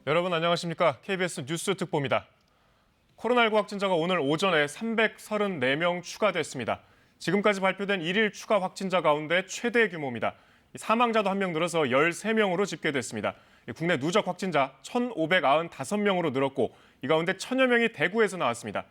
여러분 안녕하십니까? KBS 뉴스 특보입니다. 코로나19 확진자가 오늘 오전에 334명 추가됐습니다. 지금까지 발표된 1일 추가 확진자 가운데 최대 규모입니다. 사망자도 1명 늘어서 13명으로 집계됐습니다. 국내 누적 확진자 1,595명으로 늘었고 이 가운데 1,000여 명이 대구에서 나왔습니다.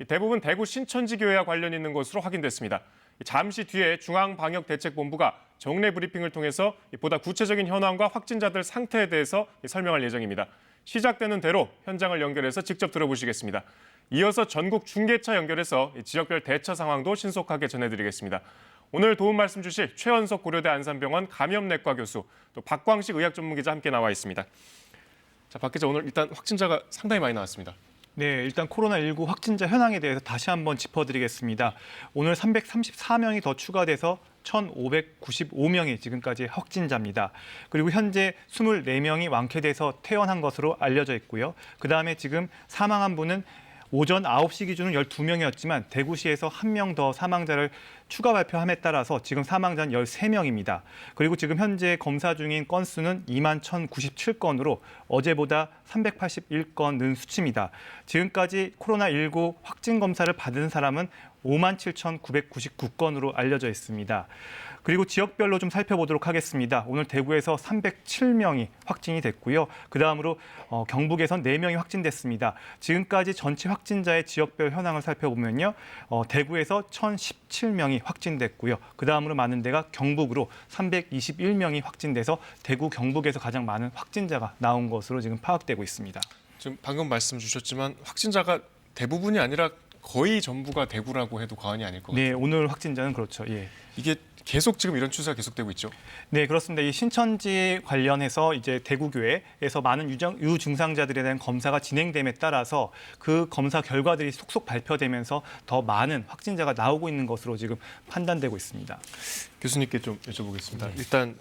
대부분 대구 신천지교회와 관련 있는 것으로 확인됐습니다. 잠시 뒤에 중앙방역대책본부가 정례 브리핑을 통해서 보다 구체적인 현황과 확진자들 상태에 대해서 설명할 예정입니다. 시작되는 대로 현장을 연결해서 직접 들어보시겠습니다. 이어서 전국 중계차 연결해서 지역별 대처 상황도 신속하게 전해드리겠습니다. 오늘 도움 말씀 주실 최원석 고려대 안산병원 감염내과 교수, 또 박광식 의학전문기자 함께 나와 있습니다. 자, 박 기자, 오늘 일단 확진자가 상당히 많이 나왔습니다. 네, 일단 코로나19 확진자 현황에 대해서 다시 한번 짚어드리겠습니다. 오늘 334명이 더 추가돼서 1,595명이 지금까지 확진자입니다. 그리고 현재 24명이 완쾌돼서 퇴원한 것으로 알려져 있고요. 그다음에 지금 사망한 분은 오전 9시 기준은 12명이었지만 대구시에서 1명 더 사망자를 추가 발표함에 따라서 지금 사망자는 13명입니다. 그리고 지금 현재 검사 중인 건수는 21,097건으로 어제보다 381건 는 수치입니다. 지금까지 코로나19 확진 검사를 받은 사람은 57,999건으로 알려져 있습니다. 그리고 지역별로 좀 살펴보도록 하겠습니다. 오늘 대구에서 307명이 확진이 됐고요. 그다음으로 경북에선 4명이 확진됐습니다. 지금까지 전체 확진자의 지역별 현황을 살펴보면요. 대구에서 1,017명이 확진됐고요. 그다음으로 많은 데가 경북으로 321명이 확진돼서 대구, 경북에서 가장 많은 확진자가 나온 것으로 지금 파악되고 있습니다. 지금 방금 말씀 주셨지만 확진자가 대부분이 아니라 거의 전부가 대구라고 해도 과언이 아닐 것 같아요. 네, 오늘 확진자는 그렇죠. 예. 이게 계속 지금 이런 추세가 계속되고 있죠? 네, 그렇습니다. 이 신천지 관련해서 이제 대구교회에서 많은 유증상자들에 대한 검사가 진행됨에 따라서 그 검사 결과들이 속속 발표되면서 더 많은 확진자가 나오고 있는 것으로 지금 판단되고 있습니다. 교수님께 좀 여쭤보겠습니다. 일단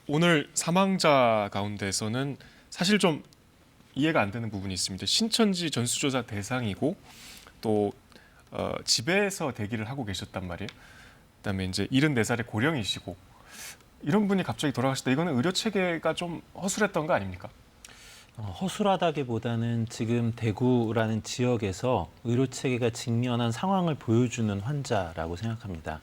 오늘 사망자 가운데서는 사실 좀 이해가 안 되는 부분이 있습니다. 신천지 전수조사 대상이고 또 집에서 대기를 하고 계셨단 말이에요. 그다음에 이제 74살의 고령이시고 이런 분이 갑자기 돌아가셨다. 이거는 의료 체계가 좀 허술했던 거 아닙니까? 허술하다기보다는 지금 대구라는 지역에서 의료 체계가 직면한 상황을 보여주는 환자라고 생각합니다.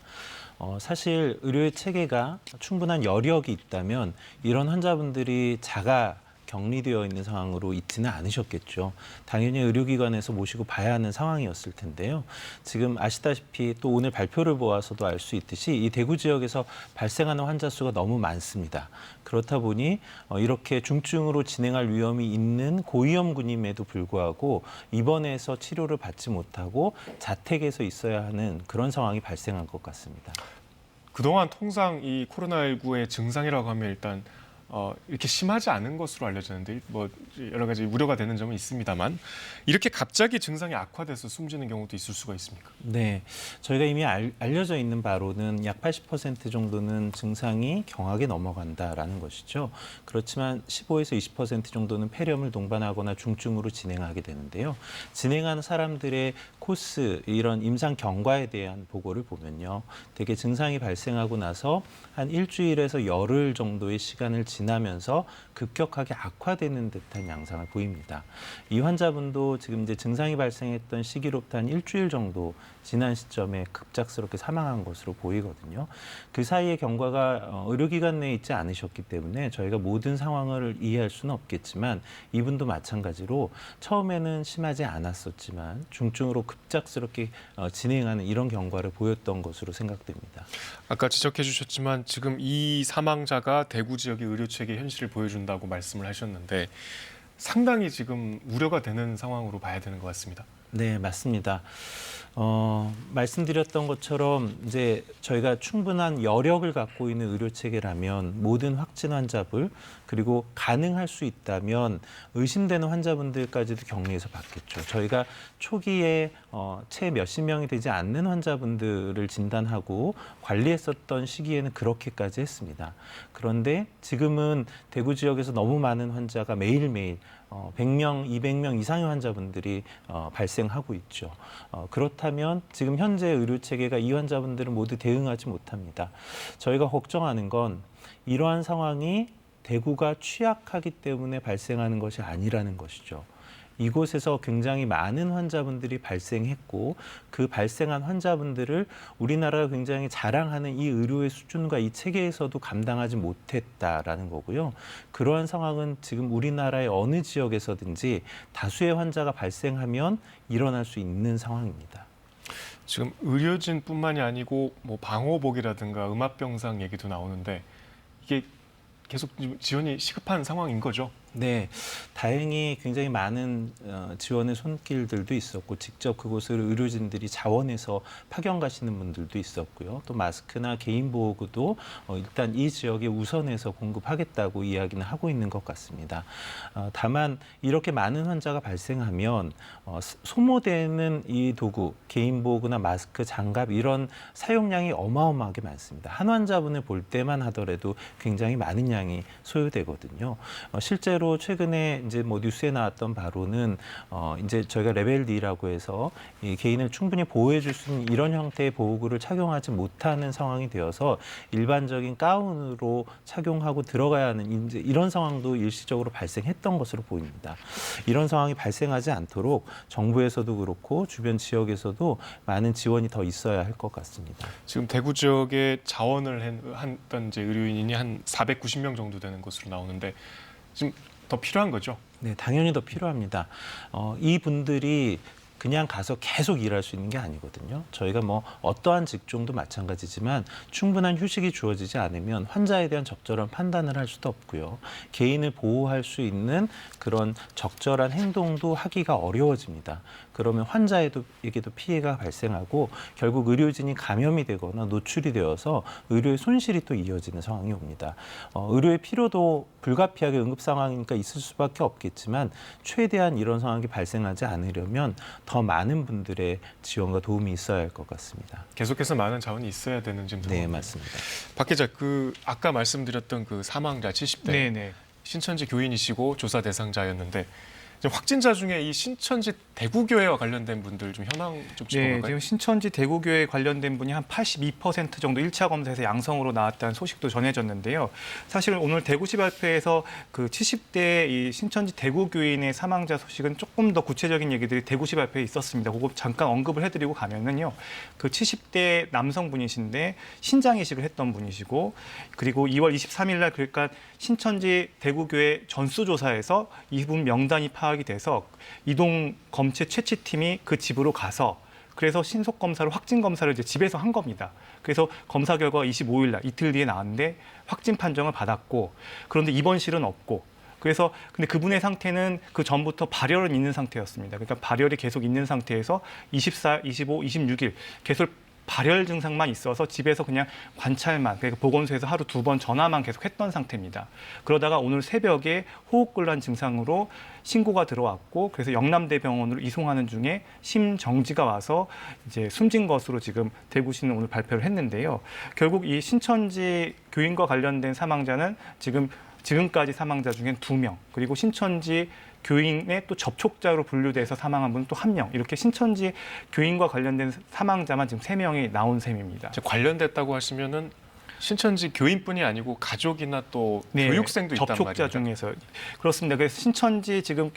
사실 의료 체계가 충분한 여력이 있다면 이런 환자분들이 자가 격리되어 있는 상황으로 있지는 않으셨겠죠. 당연히 의료기관에서 모시고 봐야 하는 상황이었을 텐데요. 지금 아시다시피 또 오늘 발표를 보아서도 알 수 있듯이 이 대구 지역에서 발생하는 환자 수가 너무 많습니다. 그렇다 보니 이렇게 중증으로 진행할 위험이 있는 고위험군임에도 불구하고 입원해서 치료를 받지 못하고 자택에서 있어야 하는 그런 상황이 발생한 것 같습니다. 그동안 통상 이 코로나19의 증상이라고 하면 일단 이렇게 심하지 않은 것으로 알려졌는데 뭐 여러 가지 우려가 되는 점은 있습니다만 이렇게 갑자기 증상이 악화돼서 숨지는 경우도 있을 수가 있습니까? 네, 저희가 이미 알려져 있는 바로는 약 80% 정도는 증상이 경하게 넘어간다라는 것이죠. 그렇지만 15에서 20% 정도는 폐렴을 동반하거나 중증으로 진행하게 되는데요. 진행하는 사람들의 코스, 이런 임상 경과에 대한 보고를 보면요. 대개 증상이 발생하고 나서 한 일주일에서 열흘 정도의 시간을 지나면서 급격하게 악화되는 듯한 양상을 보입니다. 이 환자분도 지금 이제 증상이 발생했던 시기로부터 한 일주일 정도 지난 시점에 급작스럽게 사망한 것으로 보이거든요. 그 사이의 경과가 의료기관 내에 있지 않으셨기 때문에 저희가 모든 상황을 이해할 수는 없겠지만 이분도 마찬가지로 처음에는 심하지 않았었지만 중증으로 급작스럽게 진행하는 이런 경과를 보였던 것으로 생각됩니다. 아까 지적해 주셨지만 지금 이 사망자가 대구 지역의 의료체계 현실을 보여준다고 말씀을 하셨는데 상당히 지금 우려가 되는 상황으로 봐야 되는 것 같습니다. 네, 맞습니다. 말씀드렸던 것처럼 이제 저희가 충분한 여력을 갖고 있는 의료 체계라면 모든 확진 환자분 그리고 가능할 수 있다면 의심되는 환자분들까지도 격리해서 받겠죠. 저희가 초기에 채 몇십 명이 되지 않는 환자분들을 진단하고 관리했었던 시기에는 그렇게까지 했습니다. 그런데 지금은 대구 지역에서 너무 많은 환자가 매일매일 100명, 200명 이상의 환자분들이 발생하고 있죠. 그렇다면 지금 현재 의료 체계가 이 환자분들은 모두 대응하지 못합니다. 저희가 걱정하는 건 이러한 상황이 대구가 취약하기 때문에 발생하는 것이 아니라는 것이죠. 이곳에서 굉장히 많은 환자분들이 발생했고 그 발생한 환자분들을 우리나라가 굉장히 자랑하는 이 의료의 수준과 이 체계에서도 감당하지 못했다라는 거고요. 그러한 상황은 지금 우리나라의 어느 지역에서든지 다수의 환자가 발생하면 일어날 수 있는 상황입니다. 지금 의료진뿐만이 아니고 뭐 방호복이라든가 음압병상 얘기도 나오는데 이게 계속 지원이 시급한 상황인 거죠? 네, 다행히 굉장히 많은 지원의 손길들도 있었고 직접 그곳을 의료진들이 자원해서 파견 가시는 분들도 있었고요. 또 마스크나 개인 보호구도 일단 이 지역에 우선해서 공급하겠다고 이야기는 하고 있는 것 같습니다. 다만 이렇게 많은 환자가 발생하면 소모되는 이 도구, 개인 보호구나 마스크, 장갑 이런 사용량이 어마어마하게 많습니다. 한 환자분을 볼 때만 하더라도 굉장히 많은 양이 소요되거든요. 실제로 최근에 이제 뭐 뉴스에 나왔던 바로는 이제 저희가 레벨 D라고 해서 이 개인을 충분히 보호해 줄 수 있는 이런 형태의 보호구를 착용하지 못하는 상황이 되어서 일반적인 가운으로 착용하고 들어가야 하는 이제 이런 상황도 일시적으로 발생했던 것으로 보입니다. 이런 상황이 발생하지 않도록 정부에서도 그렇고 주변 지역에서도 많은 지원이 더 있어야 할 것 같습니다. 지금 대구 지역에 자원을 했던 이제 의료인이 한 490명 정도 되는 것으로 나오는데 지금 더 필요한 거죠? 네, 당연히 더 필요합니다. 이분들이 그냥 가서 계속 일할 수 있는 게 아니거든요. 저희가 뭐 어떠한 직종도 마찬가지지만 충분한 휴식이 주어지지 않으면 환자에 대한 적절한 판단을 할 수도 없고요. 개인을 보호할 수 있는 그런 적절한 행동도 하기가 어려워집니다. 그러면 환자에게도 피해가 발생하고 결국 의료진이 감염이 되거나 노출이 되어서 의료의 손실이 또 이어지는 상황이 옵니다. 의료의 필요도 불가피하게 응급 상황이니까 있을 수밖에 없겠지만 최대한 이런 상황이 발생하지 않으려면 더 많은 분들의 지원과 도움이 있어야 할 것 같습니다. 계속해서 많은 자원이 있어야 되는 지금 네, 상황이에요. 맞습니다. 박 기자, 아까 말씀드렸던 그 사망자 70대 네네. 신천지 교인이시고 조사 대상자였는데 지금 확진자 중에 이 신천지 대구교회와 관련된 분들 좀 현황 좀 네, 짚어볼까요? 지금 신천지 대구교회 관련된 분이 한 82% 정도 1차 검사에서 양성으로 나왔다는 소식도 전해졌는데요. 사실 오늘 대구시 발표에서 그 70대 이 신천지 대구교인의 사망자 소식은 조금 더 구체적인 얘기들이 대구시 발표에 있었습니다. 그거 잠깐 언급을 해드리고 가면은요. 그 70대 남성분이신데 신장 이식을 했던 분이시고 그리고 2월 23일 날 그러니까 신천지 대구교회 전수조사에서 이분 명단이 파악이 돼서 이동 검체 채취팀이 그 집으로 가서 그래서 신속 검사를 확진 검사를 이제 집에서 한 겁니다. 그래서 검사 결과가 25일 날 이틀 뒤에 나왔는데 확진 판정을 받았고 그런데 입원실은 없고 그래서 근데 그분의 상태는 그 전부터 발열은 있는 상태였습니다. 그러니까 발열이 계속 있는 상태에서 24, 25, 26일 계속 발열 증상만 있어서 집에서 그냥 관찰만, 그러니까 보건소에서 하루 2번 전화만 계속 했던 상태입니다. 그러다가 오늘 새벽에 호흡곤란 증상으로 신고가 들어왔고, 그래서 영남대병원으로 이송하는 중에 심정지가 와서 이제 숨진 것으로 지금 대구시는 오늘 발표를 했는데요. 결국 이 신천지 교인과 관련된 사망자는 지금까지 사망자 중엔 2명, 그리고 신천지 교인의 또 접촉자로 분류돼서 사망한 분은 또 1명. 이렇게 신천지 교인과 관련된 사망자만 지금 3명이 나온 셈입니다. 관련됐다고 하시면은 신천지 교인뿐이 아니고 가족이나 또 교육생도 있단 말이에요. 접촉자 중에서 그렇습니다. 그래서 신천지 지금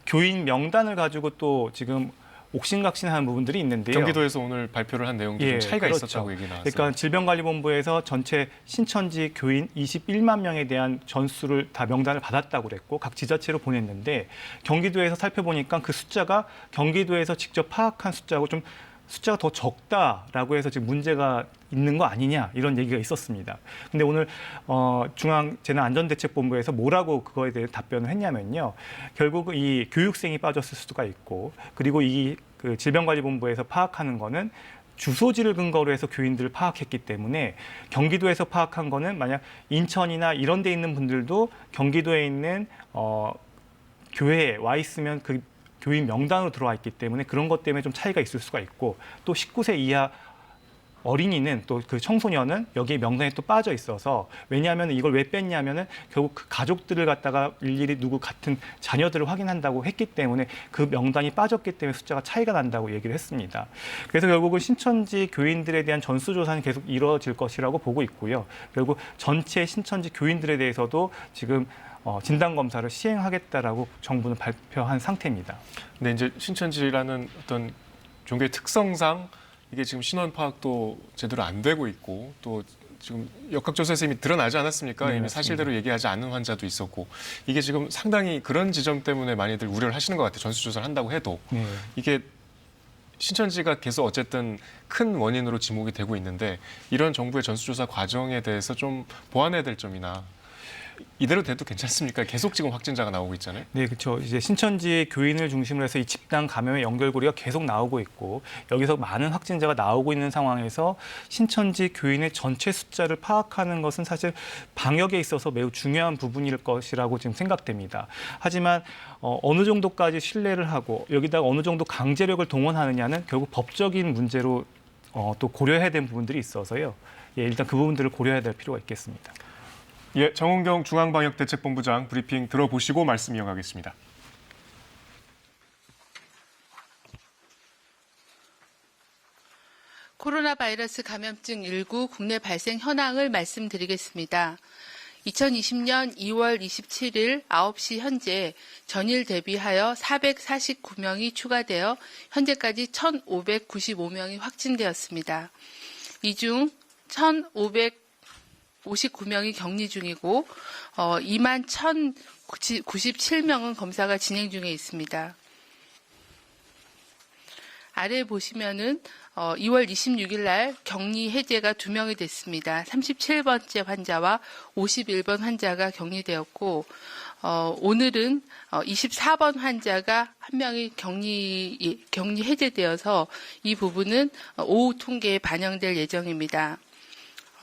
교인 명단을 가지고 또 지금 옥신각신하는 부분들이 있는데요. 경기도에서 오늘 발표를 한 내용도 좀 차이가 그렇죠. 있었다고 얘기 나왔어요. 그러니까 질병관리본부에서 전체 신천지 교인 21만 명에 대한 전수를 다 명단을 받았다고 그랬고 각 지자체로 보냈는데 경기도에서 살펴보니까 그 숫자가 경기도에서 직접 파악한 숫자하고 좀 숫자가 더 적다라고 해서 지금 문제가 있는 거 아니냐 이런 얘기가 있었습니다. 근데 오늘 중앙재난안전대책본부에서 뭐라고 그거에 대해 답변을 했냐면요. 결국 이 교육생이 빠졌을 수가 있고 그리고 그 질병관리본부에서 파악하는 거는 주소지를 근거로 해서 교인들을 파악했기 때문에 경기도에서 파악한 거는 만약 인천이나 이런 데 있는 분들도 경기도에 있는 교회에 와 있으면 그 교인 명단으로 들어와 있기 때문에 그런 것 때문에 좀 차이가 있을 수가 있고 또 19세 이하 어린이는 또 그 청소년은 여기에 명단에 또 빠져 있어서 왜냐하면 이걸 왜 뺐냐면은 결국 그 가족들을 갖다가 일일이 누구 같은 자녀들을 확인한다고 했기 때문에 그 명단이 빠졌기 때문에 숫자가 차이가 난다고 얘기를 했습니다. 그래서 결국은 신천지 교인들에 대한 전수조사는 계속 이루어질 것이라고 보고 있고요. 결국 전체 신천지 교인들에 대해서도 지금 진단검사를 시행하겠다라고 정부는 발표한 상태입니다. 근데 이제 신천지라는 어떤 종교의 특성상 이게 지금 신원 파악도 제대로 안 되고 있고 또 지금 역학조사에서 이미 드러나지 않았습니까? 네, 이미 맞습니다. 사실대로 얘기하지 않은 환자도 있었고 이게 지금 상당히 그런 지점 때문에 많이들 우려를 하시는 것 같아요. 전수조사를 한다고 해도 네. 이게 신천지가 계속 어쨌든 큰 원인으로 지목이 되고 있는데 이런 정부의 전수조사 과정에 대해서 좀 보완해야 될 점이나 이대로 돼도 괜찮습니까? 계속 지금 확진자가 나오고 있잖아요. 네, 그렇죠. 이제 신천지 교인을 중심으로 해서 이 집단 감염의 연결고리가 계속 나오고 있고 여기서 많은 확진자가 나오고 있는 상황에서 신천지 교인의 전체 숫자를 파악하는 것은 사실 방역에 있어서 매우 중요한 부분일 것이라고 지금 생각됩니다. 하지만 어느 정도까지 신뢰를 하고 여기다가 어느 정도 강제력을 동원하느냐는 결국 법적인 문제로 또 고려해야 되는 부분들이 있어서요. 예, 일단 그 부분들을 고려해야 될 필요가 있겠습니다. 예, 정은경 중앙방역대책본부장 브리핑 들어보시고 말씀 이어가겠습니다. 코로나 바이러스 감염증 19 국내 발생 현황을 말씀드리겠습니다. 2020년 2월 27일 9시 현재 전일 대비하여 449명이 추가되어 현재까지 1,595명이 확진되었습니다. 이 중 1,559명이 격리 중이고 2만 1,097명은 검사가 진행 중에 있습니다. 아래 보시면은 2월 26일 날 격리 해제가 2명이 됐습니다. 37번째 환자와 51번 환자가 격리되었고 오늘은 24번 환자가 한 명이 격리 해제되어서 이 부분은 오후 통계에 반영될 예정입니다.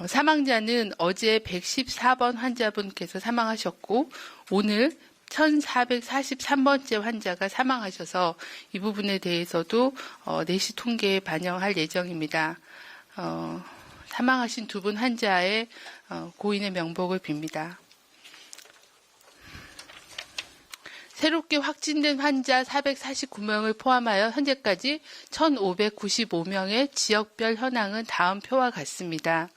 사망자는 어제 114번 환자분께서 사망하셨고 오늘 1,443번째 환자가 사망하셔서 이 부분에 대해서도 4시 통계에 반영할 예정입니다. 사망하신 두 분 환자의 고인의 명복을 빕니다. 새롭게 확진된 환자 449명을 포함하여 현재까지 1,595명의 지역별 현황은 다음 표와 같습니다.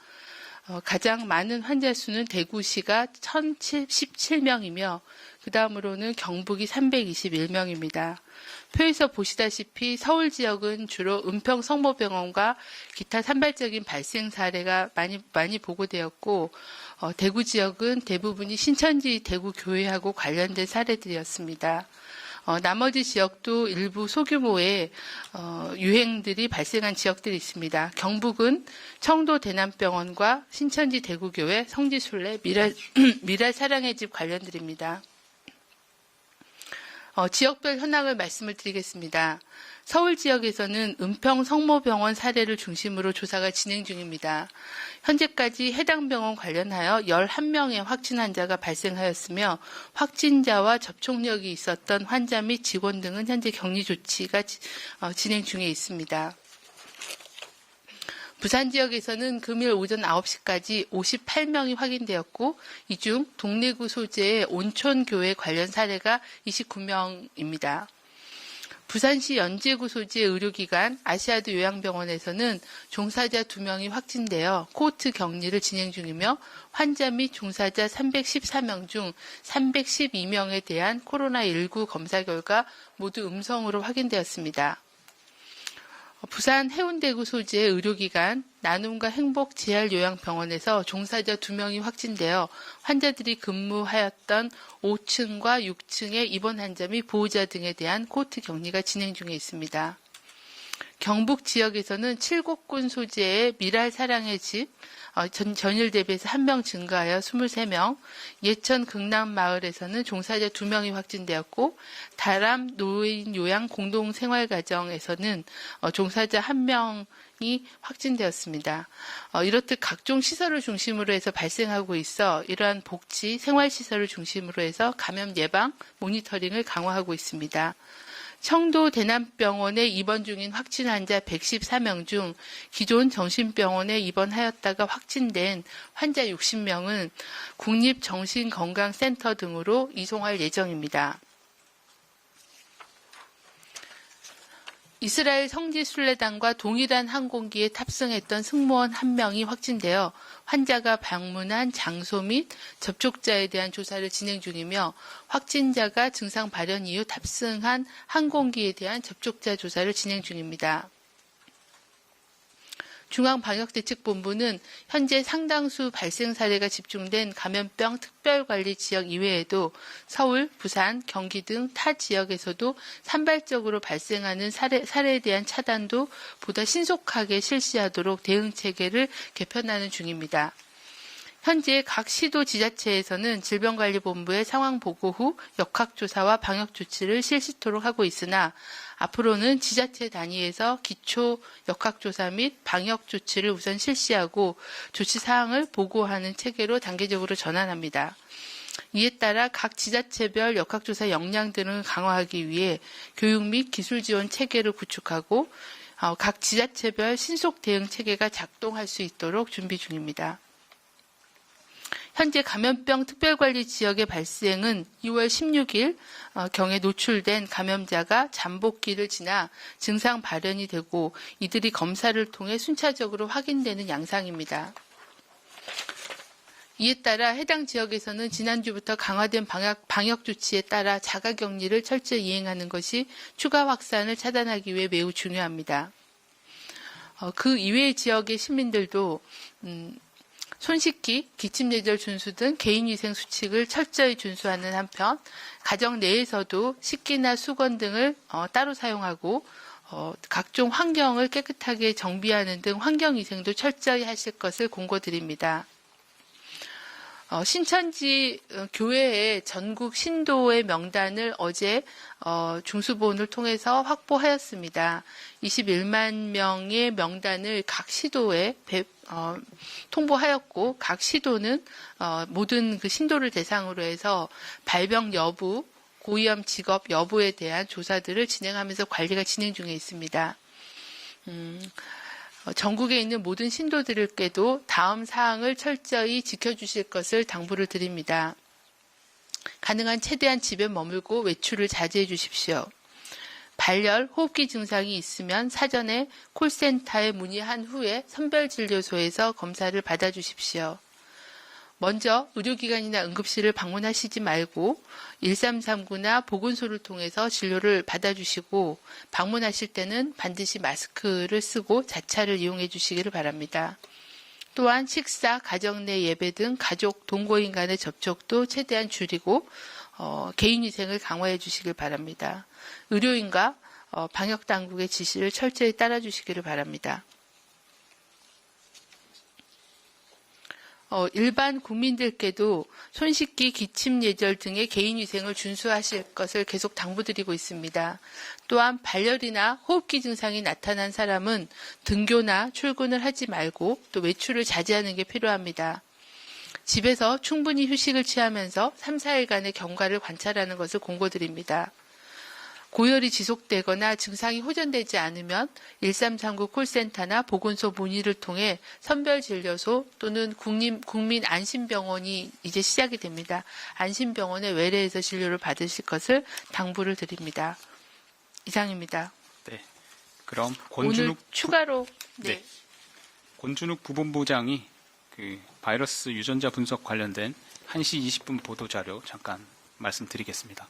가장 많은 환자 수는 대구시가 1,017명이며 그 다음으로는 경북이 321명입니다. 표에서 보시다시피 서울 지역은 주로 은평 성모병원과 기타 산발적인 발생 사례가 많이 보고되었고 대구 지역은 대부분이 신천지 대구 교회하고 관련된 사례들이었습니다. 나머지 지역도 일부 소규모의 유행들이 발생한 지역들이 있습니다. 경북은 청도 대남병원과 신천지 대구교회, 성지순례, 미랄 사랑의 집 관련들입니다. 지역별 현황을 말씀을 드리겠습니다. 서울 지역에서는 은평 성모병원 사례를 중심으로 조사가 진행 중입니다. 현재까지 해당 병원 관련하여 11명의 확진 환자가 발생하였으며 확진자와 접촉력이 있었던 환자 및 직원 등은 현재 격리 조치가 진행 중에 있습니다. 부산 지역에서는 금요일 오전 9시까지 58명이 확인되었고 이 중 동래구 소재의 온촌교회 관련 사례가 29명입니다. 부산시 연제구 소재의 의료기관 아시아드 요양병원에서는 종사자 2명이 확진되어 코호트 격리를 진행 중이며 환자 및 종사자 314명 중 312명에 대한 코로나19 검사 결과 모두 음성으로 확인되었습니다. 부산 해운대구 소재의 의료기관 나눔과 행복 재활요양병원에서 종사자 2명이 확진되어 환자들이 근무하였던 5층과 6층의 입원 환자 및 보호자 등에 대한 코호트 격리가 진행 중에 있습니다. 경북 지역에서는 칠곡군 소재의 미랄 사랑의 집 전일 대비해서 1명 증가하여 23명, 예천 극남마을에서는 종사자 2명이 확진되었고 다람 노인 요양 공동생활가정에서는 종사자 1명이 확진되었습니다. 이렇듯 각종 시설을 중심으로 해서 발생하고 있어 이러한 복지, 생활시설을 중심으로 해서 감염 예방, 모니터링을 강화하고 있습니다. 청도 대남병원에 입원 중인 확진 환자 114명 중 기존 정신병원에 입원하였다가 확진된 환자 60명은 국립정신건강센터 등으로 이송할 예정입니다. 이스라엘 성지순례단과 동일한 항공기에 탑승했던 승무원 1명이 확진되어 환자가 방문한 장소 및 접촉자에 대한 조사를 진행 중이며 확진자가 증상 발현 이후 탑승한 항공기에 대한 접촉자 조사를 진행 중입니다. 중앙방역대책본부는 현재 상당수 발생 사례가 집중된 감염병 특별관리 지역 이외에도 서울, 부산, 경기 등 타 지역에서도 산발적으로 발생하는 사례에 대한 차단도 보다 신속하게 실시하도록 대응 체계를 개편하는 중입니다. 현재 각 시도 지자체에서는 질병관리본부의 상황 보고 후 역학조사와 방역조치를 실시토록 하고 있으나 앞으로는 지자체 단위에서 기초 역학조사 및 방역조치를 우선 실시하고 조치사항을 보고하는 체계로 단계적으로 전환합니다. 이에 따라 각 지자체별 역학조사 역량 등을 강화하기 위해 교육 및 기술 지원 체계를 구축하고 각 지자체별 신속 대응 체계가 작동할 수 있도록 준비 중입니다. 현재 감염병 특별관리 지역의 발생은 2월 16일 경에 노출된 감염자가 잠복기를 지나 증상 발현이 되고 이들이 검사를 통해 순차적으로 확인되는 양상입니다. 이에 따라 해당 지역에서는 지난주부터 강화된 방역 조치에 따라 자가격리를 철저히 이행하는 것이 추가 확산을 차단하기 위해 매우 중요합니다. 그 이외의 지역의 시민들도 손 씻기, 기침 예절 준수 등 개인위생 수칙을 철저히 준수하는 한편 가정 내에서도 식기나 수건 등을 따로 사용하고 각종 환경을 깨끗하게 정비하는 등 환경위생도 철저히 하실 것을 공고드립니다. 신천지 교회의 전국 신도의 명단을 어제 중수본을 통해서 확보하였습니다. 21만 명의 명단을 각 시도에 통보하였고 각 시도는 모든 그 신도를 대상으로 해서 발병 여부, 고위험 직업 여부에 대한 조사들을 진행하면서 관리가 진행 중에 있습니다. 전국에 있는 모든 신도들께도 다음 사항을 철저히 지켜주실 것을 당부를 드립니다. 가능한 최대한 집에 머물고 외출을 자제해 주십시오. 발열, 호흡기 증상이 있으면 사전에 콜센터에 문의한 후에 선별진료소에서 검사를 받아주십시오. 먼저 의료기관이나 응급실을 방문하시지 말고 1339나 보건소를 통해서 진료를 받아주시고 방문하실 때는 반드시 마스크를 쓰고 자차를 이용해 주시기를 바랍니다. 또한 식사, 가정 내 예배 등 가족, 동거인 간의 접촉도 최대한 줄이고 개인위생을 강화해 주시길 바랍니다. 의료인과 방역당국의 지시를 철저히 따라 주시기를 바랍니다. 일반 국민들께도 손 씻기, 기침 예절 등의 개인위생을 준수하실 것을 계속 당부드리고 있습니다. 또한 발열이나 호흡기 증상이 나타난 사람은 등교나 출근을 하지 말고 또 외출을 자제하는 게 필요합니다. 집에서 충분히 휴식을 취하면서 3, 4일간의 경과를 관찰하는 것을 공고드립니다. 고열이 지속되거나 증상이 호전되지 않으면 1339 콜센터나 보건소 문의를 통해 선별진료소 또는 국민안심병원이 이제 시작이 됩니다. 안심병원의 외래에서 진료를 받으실 것을 당부를 드립니다. 이상입니다. 네. 그럼 오늘 추가로 네. 권준욱 부본부장이 그 바이러스 유전자 분석 관련된 1시 20분 보도자료 잠깐 말씀드리겠습니다.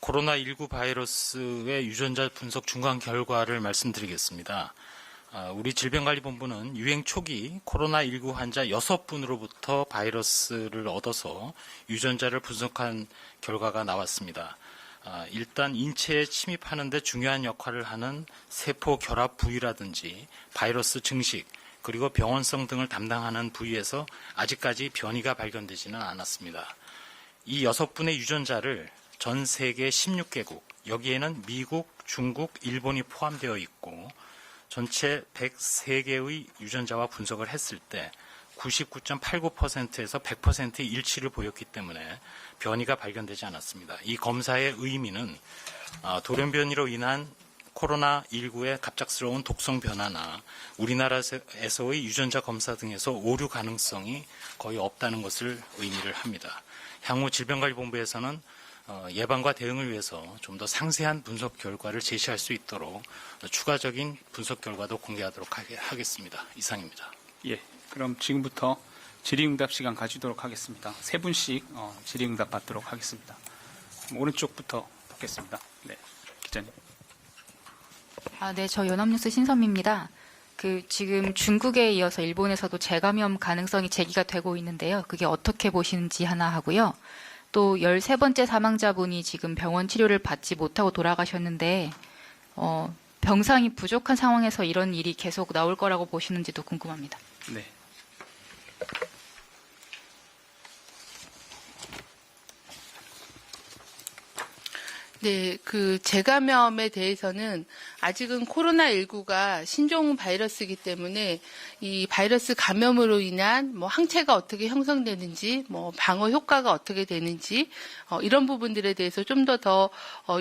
코로나19 바이러스의 유전자 분석 중간 결과를 말씀드리겠습니다. 우리 질병관리본부는 유행 초기 코로나19 환자 6분으로부터 바이러스를 얻어서 유전자를 분석한 결과가 나왔습니다. 일단 인체에 침입하는 데 중요한 역할을 하는 세포 결합 부위라든지 바이러스 증식 그리고 병원성 등을 담당하는 부위에서 아직까지 변이가 발견되지는 않았습니다. 이 6분의 유전자를 전 세계 16개국, 여기에는 미국, 중국, 일본이 포함되어 있고 전체 103개의 유전자와 분석을 했을 때 99.89%에서 100%의 일치를 보였기 때문에 변이가 발견되지 않았습니다. 이 검사의 의미는 돌연변이로 인한 코로나19의 갑작스러운 독성 변화나 우리나라에서의 유전자 검사 등에서 오류 가능성이 거의 없다는 것을 의미를 합니다. 향후 질병관리본부에서는 예방과 대응을 위해서 좀 더 상세한 분석 결과를 제시할 수 있도록 추가적인 분석 결과도 공개하도록 하겠습니다. 이상입니다. 예, 그럼 지금부터 질의응답 시간 가지도록 하겠습니다. 세 분씩 질의응답 받도록 하겠습니다. 오른쪽부터 받겠습니다. 네, 기자님. 네, 저 연합뉴스 신선미입니다. 지금 중국에 이어서 일본에서도 재감염 가능성이 제기가 되고 있는데요. 그게 어떻게 보시는지 하나 하고요. 또 13번째 사망자분이 지금 병원 치료를 받지 못하고 돌아가셨는데 병상이 부족한 상황에서 이런 일이 계속 나올 거라고 보시는지도 궁금합니다. 네. 네, 재감염에 대해서는 아직은 코로나19가 신종 바이러스이기 때문에 이 바이러스 감염으로 인한 항체가 어떻게 형성되는지, 방어 효과가 어떻게 되는지, 이런 부분들에 대해서 좀 더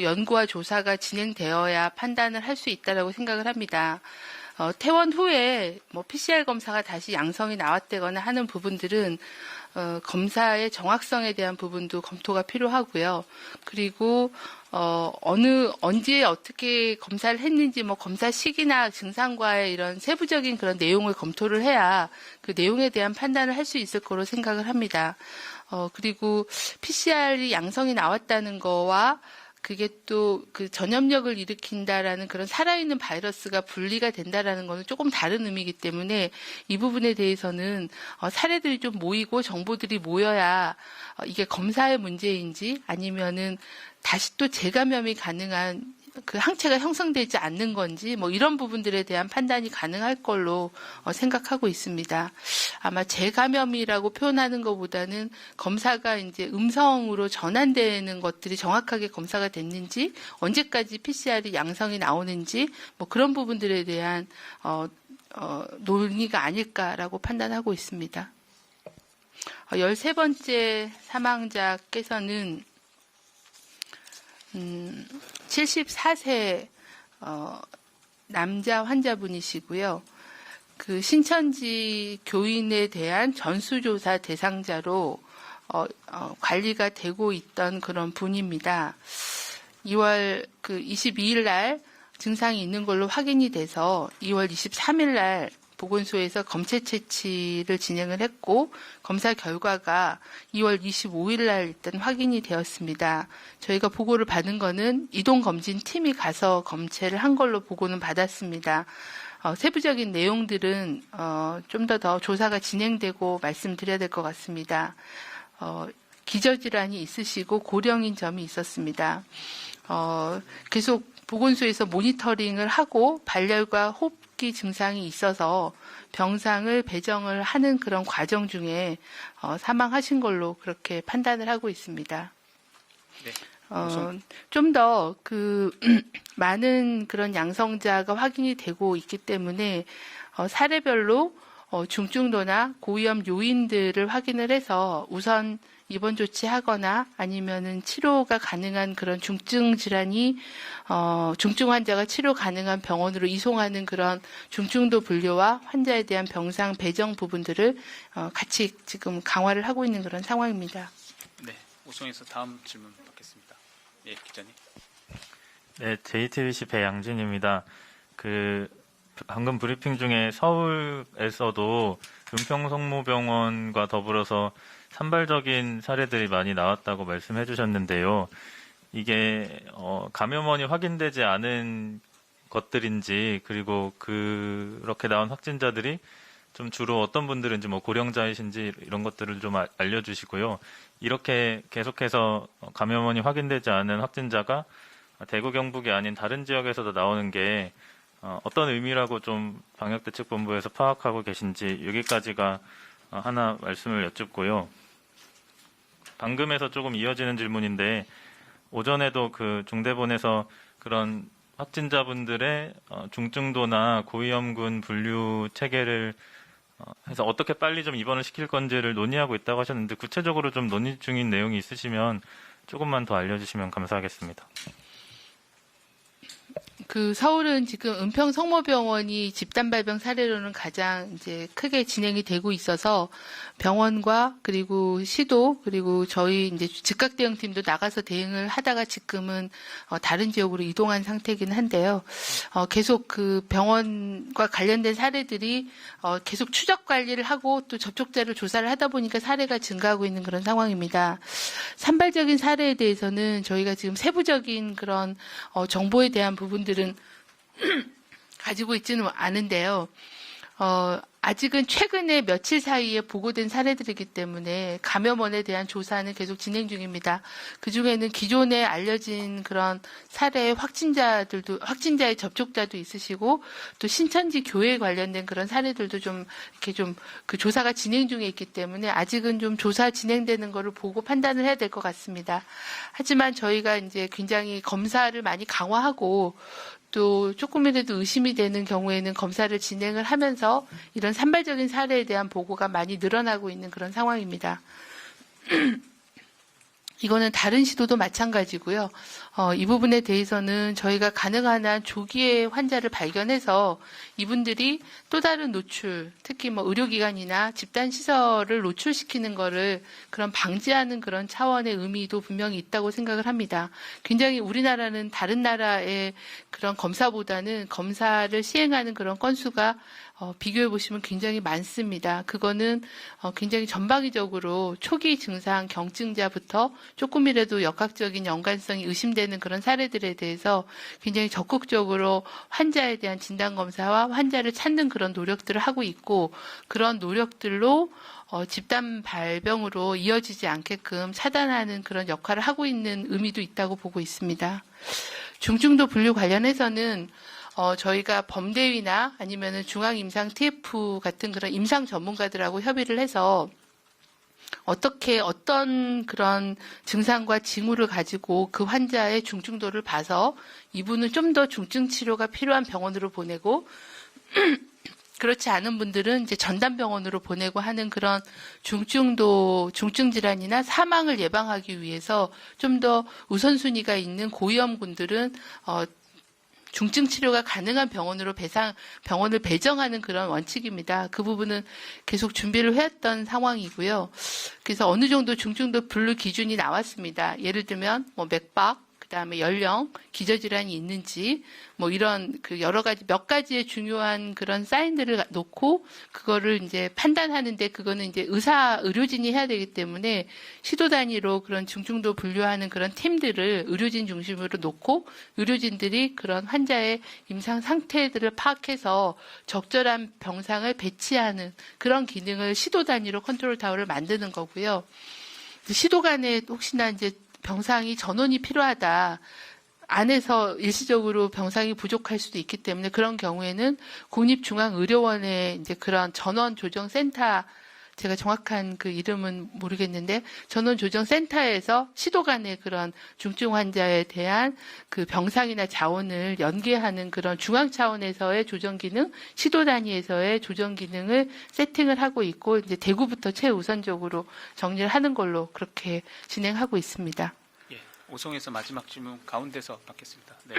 연구와 조사가 진행되어야 판단을 할 수 있다라고 생각을 합니다. 퇴원 후에 PCR 검사가 다시 양성이 나왔다거나 하는 부분들은 검사의 정확성에 대한 부분도 검토가 필요하고요. 그리고 언제 어떻게 검사를 했는지 검사 시기나 증상과의 이런 세부적인 그런 내용을 검토를 해야 그 내용에 대한 판단을 할 수 있을 거로 생각을 합니다. 그리고 PCR이 양성이 나왔다는 거와 그게 또 전염력을 일으킨다라는 그런 살아있는 바이러스가 분리가 된다라는 거는 조금 다른 의미이기 때문에 이 부분에 대해서는 사례들이 좀 모이고 정보들이 모여야 이게 검사의 문제인지 아니면은 다시 또 재감염이 가능한 항체가 형성되지 않는 건지 이런 부분들에 대한 판단이 가능할 걸로 생각하고 있습니다. 아마 재감염이라고 표현하는 것보다는 검사가 이제 음성으로 전환되는 것들이 정확하게 검사가 됐는지 언제까지 PCR이 양성이 나오는지 그런 부분들에 대한 논의가 아닐까라고 판단하고 있습니다. 13번째 사망자께서는 74세 남자 환자분이시고요. 신천지 교인에 대한 전수조사 대상자로 관리가 되고 있던 그런 분입니다. 2월 22일 날 증상이 있는 걸로 확인이 돼서 2월 23일 날 보건소에서 검체 채취를 진행을 했고 검사 결과가 2월 25일 날 일단 확인이 되었습니다. 저희가 보고를 받은 거는 이동검진팀이 가서 검체를 한 걸로 보고는 받았습니다. 세부적인 내용들은 좀 더 조사가 진행되고 말씀드려야 될 것 같습니다. 기저질환이 있으시고 고령인 점이 있었습니다. 계속 보건소에서 모니터링을 하고 발열과 호흡기 증상이 있어서 병상을 배정을 하는 그런 과정 중에 사망하신 걸로 그렇게 판단을 하고 있습니다. 네. 좀 더 많은 그런 양성자가 확인이 되고 있기 때문에 사례별로 중증도나 고위험 요인들을 확인을 해서 우선 입원 조치하거나 아니면은 치료가 가능한 그런 중증 질환이 중증 환자가 치료 가능한 병원으로 이송하는 그런 중증도 분류와 환자에 대한 병상 배정 부분들을 같이 지금 강화를 하고 있는 그런 상황입니다. 네, 오송에서 다음 질문 받겠습니다. 예, 기자님. 네, JTBC 배양진입니다. 방금 브리핑 중에 서울에서도 은평성모병원과 더불어서 산발적인 사례들이 많이 나왔다고 말씀해 주셨는데요. 이게 감염원이 확인되지 않은 것들인지 그리고 그렇게 나온 확진자들이 좀 주로 어떤 분들인지 고령자이신지 이런 것들을 좀 알려주시고요. 이렇게 계속해서 감염원이 확인되지 않은 확진자가 대구 경북이 아닌 다른 지역에서도 나오는 게 어떤 의미라고 좀 방역대책본부에서 파악하고 계신지 여기까지가 하나 말씀을 여쭙고요. 방금에서 조금 이어지는 질문인데 오전에도 중대본에서 그런 확진자분들의 중증도나 고위험군 분류 체계를 해서 어떻게 빨리 좀 입원을 시킬 건지를 논의하고 있다고 하셨는데 구체적으로 좀 논의 중인 내용이 있으시면 조금만 더 알려주시면 감사하겠습니다. 그 서울은 지금 은평 성모병원이 집단 발병 사례로는 가장 이제 크게 진행이 되고 있어서 병원과 그리고 시도 그리고 저희 이제 즉각 대응팀도 나가서 대응을 하다가 지금은 다른 지역으로 이동한 상태이긴 한데요. 계속 그 병원과 관련된 사례들이 계속 추적 관리를 하고 또 접촉자를 조사를 하다 보니까 사례가 증가하고 있는 그런 상황입니다. 산발적인 사례에 대해서는 저희가 지금 세부적인 그런 정보에 대한 부분들은 가지고 있지는 않은데요. 아직은 최근에 며칠 사이에 보고된 사례들이기 때문에 감염원에 대한 조사는 계속 진행 중입니다. 그중에는 기존에 알려진 그런 사례의 확진자의 접촉자도 있으시고 또 신천지 교회에 관련된 그런 사례들도 좀 이렇게 좀 그 조사가 진행 중에 있기 때문에 아직은 좀 조사 진행되는 거를 보고 판단을 해야 될 것 같습니다. 하지만 저희가 이제 굉장히 검사를 많이 강화하고 또 조금이라도 의심이 되는 경우에는 검사를 진행을 하면서 이런 산발적인 사례에 대한 보고가 많이 늘어나고 있는 그런 상황입니다. 이거는 다른 시도도 마찬가지고요. 이 부분에 대해서는 저희가 가능한 한 조기에 환자를 발견해서 이분들이 또 다른 노출, 특히 뭐 의료기관이나 집단시설을 노출시키는 거를 그런 방지하는 그런 차원의 의미도 분명히 있다고 생각을 합니다. 굉장히 우리나라는 다른 나라의 그런 검사보다는 검사를 시행하는 그런 건수가 비교해 보시면 굉장히 많습니다. 그거는 굉장히 전방위적으로 초기 증상 경증자부터 조금이라도 역학적인 연관성이 의심되는 그런 사례들에 대해서 굉장히 적극적으로 환자에 대한 진단 검사와 환자를 찾는 그런 노력들을 하고 있고 그런 노력들로 집단 발병으로 이어지지 않게끔 차단하는 그런 역할을 하고 있는 의미도 있다고 보고 있습니다. 중증도 분류 관련해서는 저희가 범대위나 아니면은 중앙임상 TF 같은 그런 임상 전문가들하고 협의를 해서 어떤 그런 증상과 징후를 가지고 그 환자의 중증도를 봐서 이분은 좀 더 중증 치료가 필요한 병원으로 보내고 그렇지 않은 분들은 이제 전담병원으로 보내고 하는 그런 중증 질환이나 사망을 예방하기 위해서 좀 더 우선순위가 있는 고위험군들은 중증 치료가 가능한 병원을 배정하는 그런 원칙입니다. 그 부분은 계속 준비를 해왔던 상황이고요. 그래서 어느 정도 중증도 분류 기준이 나왔습니다. 예를 들면 뭐 맥박, 그다음에 연령, 기저질환이 있는지 뭐 이런 그 여러 가지 몇 가지의 중요한 그런 사인들을 놓고 그거를 이제 판단하는데 그거는 이제 의료진이 해야 되기 때문에 시도 단위로 그런 중증도 분류하는 그런 팀들을 의료진 중심으로 놓고 의료진들이 그런 환자의 임상 상태들을 파악해서 적절한 병상을 배치하는 그런 기능을 시도 단위로 컨트롤 타워를 만드는 거고요. 시도 간에 혹시나 이제 병상이 전원이 필요하다. 안에서 일시적으로 병상이 부족할 수도 있기 때문에 그런 경우에는 국립중앙의료원의 이제 그런 전원조정센터, 제가 정확한 그 이름은 모르겠는데 전원조정센터에서 시도 간의 그런 중증 환자에 대한 그 병상이나 자원을 연계하는 그런 중앙 차원에서의 조정 기능, 시도 단위에서의 조정 기능을 세팅을 하고 있고 이제 대구부터 최우선적으로 정리를 하는 걸로 그렇게 진행하고 있습니다. 예, 오송에서 마지막 질문 가운데서 받겠습니다. 네.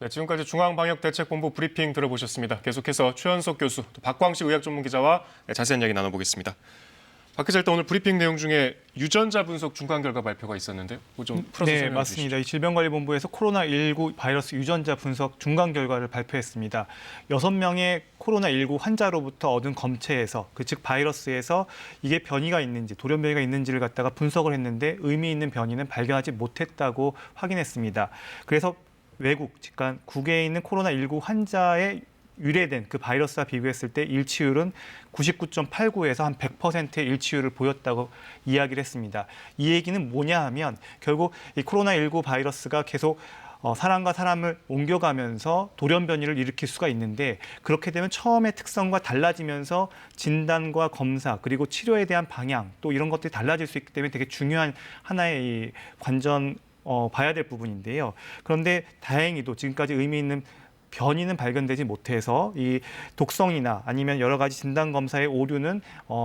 네, 지금까지 중앙방역대책본부 브리핑 들어보셨습니다. 계속해서 최현석 교수, 또 박광식 의학전문기자와 자세한 이야기 나눠보겠습니다. 박 기자, 일단 오늘 브리핑 내용 중에 유전자 분석 중간 결과 발표가 있었는데요. 좀 풀어서 설명해 맞습니다. 주시죠. 이 질병관리본부에서 코로나19 바이러스 유전자 분석 중간 결과를 발표했습니다. 6명의 코로나19 환자로부터 얻은 검체에서 즉 바이러스에서 이게 변이가 있는지 돌연 변이가 있는지를 갖다가 분석을 했는데 의미 있는 변이는 발견하지 못했다고 확인했습니다. 그래서 외국, 그러니까 국외에 있는 코로나19 환자의 유래된 그 바이러스와 비교했을 때 일치율은 99.89에서 한 100%의 일치율을 보였다고 이야기를 했습니다. 이 얘기는 뭐냐 하면 결국 이 코로나19 바이러스가 계속 사람과 사람을 옮겨가면서 돌연 변이를 일으킬 수가 있는데 그렇게 되면 처음의 특성과 달라지면서 진단과 검사 그리고 치료에 대한 방향 또 이런 것들이 달라질 수 있기 때문에 되게 중요한 하나의 이 관전 봐야 될 부분인데요. 그런데 다행히도 지금까지 의미 있는 변이는 발견되지 못해서 이 독성이나 아니면 여러 가지 진단 검사의 오류는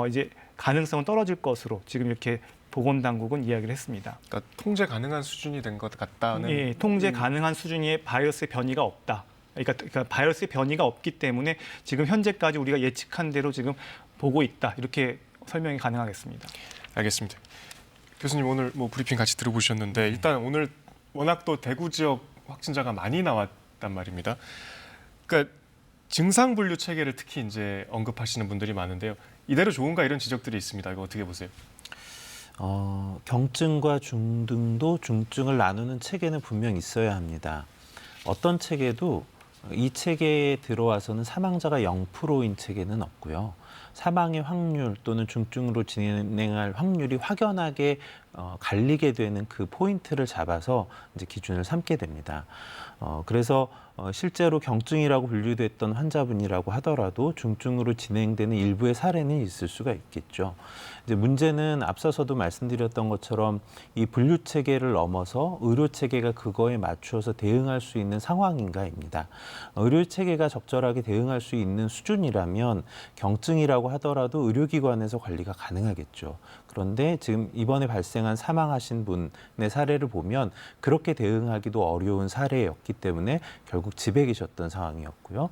이제 가능성은 떨어질 것으로 지금 이렇게 보건당국은 이야기를 했습니다. 그러니까 통제 가능한 수준이 된 것 같다는. 예, 통제 가능한 수준의 바이러스의 변이가 없다. 그러니까 바이러스의 변이가 없기 때문에 지금 현재까지 우리가 예측한 대로 지금 보고 있다. 이렇게 설명이 가능하겠습니다. 알겠습니다. 교수님 오늘 뭐 브리핑 같이 들어보셨는데 일단 오늘 워낙 또 대구 지역 확진자가 많이 나왔단 말입니다. 그러니까 증상 분류 체계를 특히 이제 언급하시는 분들이 많은데요. 이대로 좋은가 이런 지적들이 있습니다. 이거 어떻게 보세요? 경증과 중등도 중증을 나누는 체계는 분명 있어야 합니다. 어떤 체계도 이 체계에 들어와서는 사망자가 0%인 체계는 없고요. 사망의 확률 또는 중증으로 진행할 확률이 확연하게 갈리게 되는 그 포인트를 잡아서 이제 기준을 삼게 됩니다. 그래서 실제로 경증이라고 분류됐던 환자분이라고 하더라도 중증으로 진행되는 일부의 사례는 있을 수가 있겠죠. 이제 문제는 앞서서도 말씀드렸던 것처럼 이 분류 체계를 넘어서 의료 체계가 그거에 맞추어서 대응할 수 있는 상황인가입니다. 의료 체계가 적절하게 대응할 수 있는 수준이라면 경증이라고 하더라도 의료기관에서 관리가 가능하겠죠. 그런데 지금 이번에 발생한 사망하신 분의 사례를 보면 그렇게 대응하기도 어려운 사례였기 때문에 결국 집에 계셨던 상황이었고요.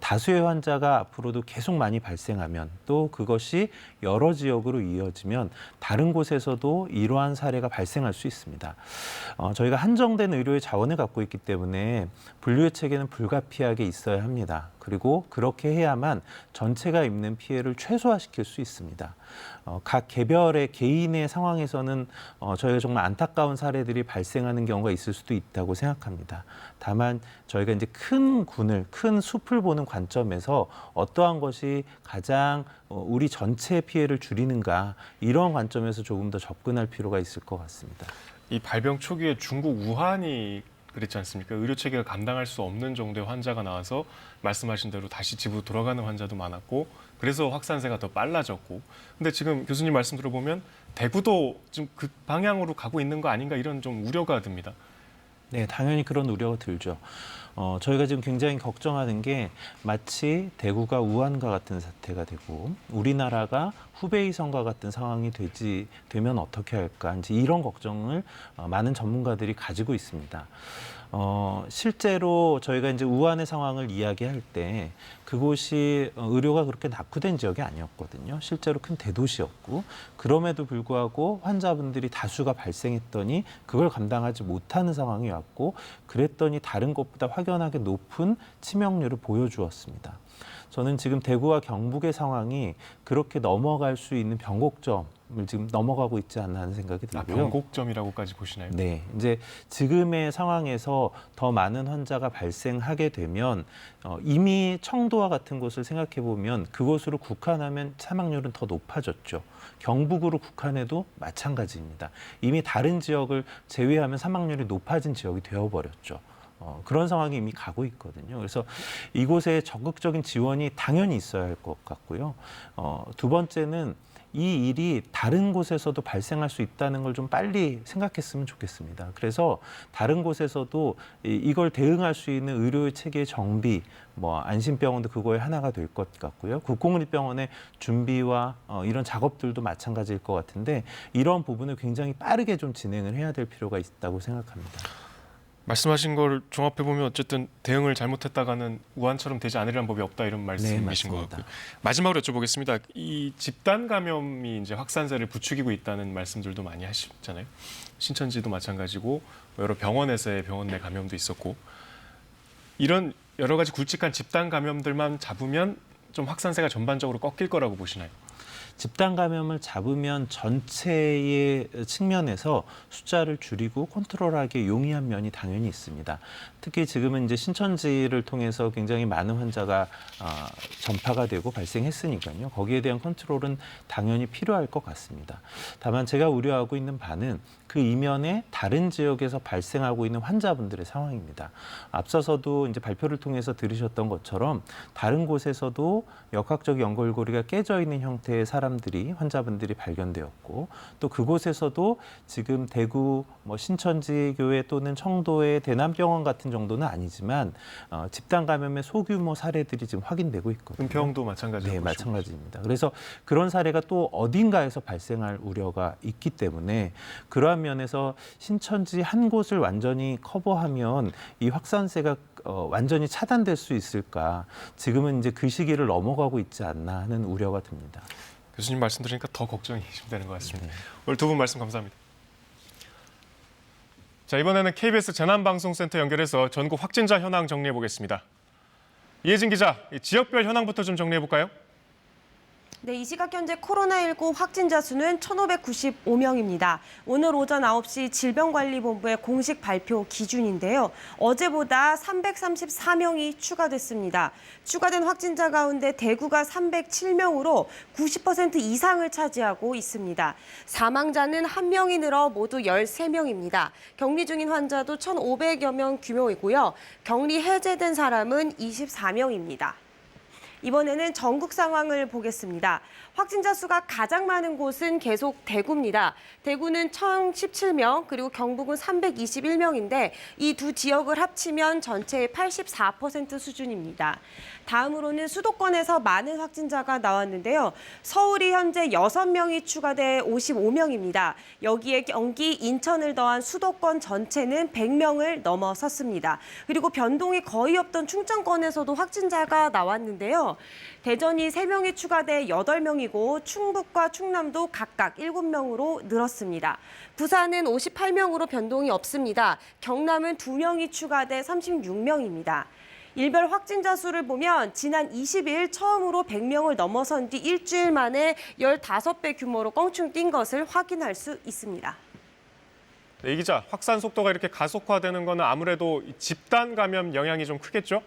다수의 환자가 앞으로도 계속 많이 발생하면 또 그것이 여러 지역으로 이어지면 다른 곳에서도 이러한 사례가 발생할 수 있습니다. 저희가 한정된 의료의 자원을 갖고 있기 때문에 분류의 체계는 불가피하게 있어야 합니다. 그리고 그렇게 해야만 전체가 입는 피해를 최소화시킬 수 있습니다. 각 개별의 개인의 상황에서는 저희가 정말 안타까운 사례들이 발생하는 경우가 있을 수도 있다고 생각합니다. 다만 저희가 이제 큰 숲을 보는 관점에서 어떠한 것이 가장 우리 전체의 피해를 줄이는가 이런 관점에서 조금 더 접근할 필요가 있을 것 같습니다. 이 발병 초기에 중국 우한이 그랬지 않습니까? 의료 체계가 감당할 수 없는 정도의 환자가 나와서 말씀하신 대로 다시 집으로 돌아가는 환자도 많았고 그래서 확산세가 더 빨라졌고 근데 지금 교수님 말씀 들어보면 대구도 좀 그 방향으로 가고 있는 거 아닌가 이런 좀 우려가 듭니다. 네, 당연히 그런 우려가 들죠. 저희가 지금 굉장히 걱정하는 게 마치 대구가 우한과 같은 사태가 되고 우리나라가 후베이성과 같은 상황이 되면 어떻게 할까 이제 이런 걱정을 많은 전문가들이 가지고 있습니다. 실제로 저희가 이제 우한의 상황을 이야기할 때 그곳이 의료가 그렇게 낙후된 지역이 아니었거든요. 실제로 큰 대도시였고 그럼에도 불구하고 환자분들이 다수가 발생했더니 그걸 감당하지 못하는 상황이 왔고 그랬더니 다른 곳보다 확연하게 높은 치명률을 보여주었습니다. 저는 지금 대구와 경북의 상황이 그렇게 넘어갈 수 있는 변곡점을 지금 넘어가고 있지 않나 하는 생각이 들고요. 변곡점이라고까지 보시나요? 네, 이제 지금의 상황에서 더 많은 환자가 발생하게 되면 이미 청도와 같은 곳을 생각해 보면 그곳으로 국한하면 사망률은 더 높아졌죠. 경북으로 국한해도 마찬가지입니다. 이미 다른 지역을 제외하면 사망률이 높아진 지역이 되어버렸죠. 그런 상황이 이미 가고 있거든요. 그래서 이곳에 적극적인 지원이 당연히 있어야 할 것 같고요. 두 번째는 이 일이 다른 곳에서도 발생할 수 있다는 걸 좀 빨리 생각했으면 좋겠습니다. 그래서 다른 곳에서도 이걸 대응할 수 있는 의료 체계 정비, 안심병원도 그거에 하나가 될 것 같고요. 국공립병원의 준비와 이런 작업들도 마찬가지일 것 같은데 이런 부분을 굉장히 빠르게 좀 진행을 해야 될 필요가 있다고 생각합니다. 말씀하신 걸 종합해 보면 어쨌든 대응을 잘못했다가는 우한처럼 되지 않으려는 법이 없다 이런 말씀이신 것 같고요. 마지막으로 여쭤보겠습니다. 이 집단 감염이 이제 확산세를 부추기고 있다는 말씀들도 많이 하시잖아요. 신천지도 마찬가지고 여러 병원에서의 병원 내 감염도 있었고 이런 여러 가지 굵직한 집단 감염들만 잡으면 좀 확산세가 전반적으로 꺾일 거라고 보시나요? 집단 감염을 잡으면 전체의 측면에서 숫자를 줄이고 컨트롤하기 용이한 면이 당연히 있습니다. 특히 지금은 이제 신천지를 통해서 굉장히 많은 환자가 전파가 되고 발생했으니까요. 거기에 대한 컨트롤은 당연히 필요할 것 같습니다. 다만 제가 우려하고 있는 바는 그 이면에 다른 지역에서 발생하고 있는 환자분들의 상황입니다. 앞서서도 이제 발표를 통해서 들으셨던 것처럼 다른 곳에서도 역학적 연결고리가 깨져 있는 형태의 사람 환자분들이 발견되었고 또 그곳에서도 지금 대구 신천지 교회 또는 청도의 대남병원 같은 정도는 아니지만 집단 감염의 소규모 사례들이 지금 확인되고 있거든요. 은평도 마찬가지고. 네, 마찬가지입니다. 그래서 그런 사례가 또 어딘가에서 발생할 우려가 있기 때문에 그러한 면에서 신천지 한 곳을 완전히 커버하면 이 확산세가 완전히 차단될 수 있을까? 지금은 이제 그 시기를 넘어가고 있지 않나 하는 우려가 듭니다. 교수님 말씀 들으니까 더 걱정이 되는 것 같습니다. 네. 오늘 두 분 말씀 감사합니다. 자, 이번에는 KBS 재난방송센터 연결해서 전국 확진자 현황 정리해 보겠습니다. 이혜진 기자, 지역별 현황부터 좀 정리해 볼까요? 네, 이 시각 현재 코로나19 확진자 수는 1,595명입니다. 오늘 오전 9시 질병관리본부의 공식 발표 기준인데요. 어제보다 334명이 추가됐습니다. 추가된 확진자 가운데 대구가 307명으로 90% 이상을 차지하고 있습니다. 사망자는 1명이 늘어 모두 13명입니다. 격리 중인 환자도 1,500여 명 규모이고요. 격리 해제된 사람은 24명입니다. 이번에는 전국 상황을 보겠습니다. 확진자 수가 가장 많은 곳은 계속 대구입니다. 대구는 1,017명, 그리고 경북은 321명인데 이 두 지역을 합치면 전체의 84% 수준입니다. 다음으로는 수도권에서 많은 확진자가 나왔는데요. 서울이 현재 6명이 추가돼 55명입니다. 여기에 경기, 인천을 더한 수도권 전체는 100명을 넘어섰습니다. 그리고 변동이 거의 없던 충청권에서도 확진자가 나왔는데요. 대전이 3명이 추가돼 8명이고 충북과 충남도 각각 7명으로 늘었습니다. 부산은 58명으로 변동이 없습니다. 경남은 2명이 추가돼 36명입니다. 일별 확진자 수를 보면 지난 20일 처음으로 100명을 넘어선 뒤 일주일 만에 15배 규모로 껑충 뛴 것을 확인할 수 있습니다. 네, 이 기자, 확산 속도가 이렇게 가속화되는 거는 아무래도 집단 감염 영향이 좀 크겠죠?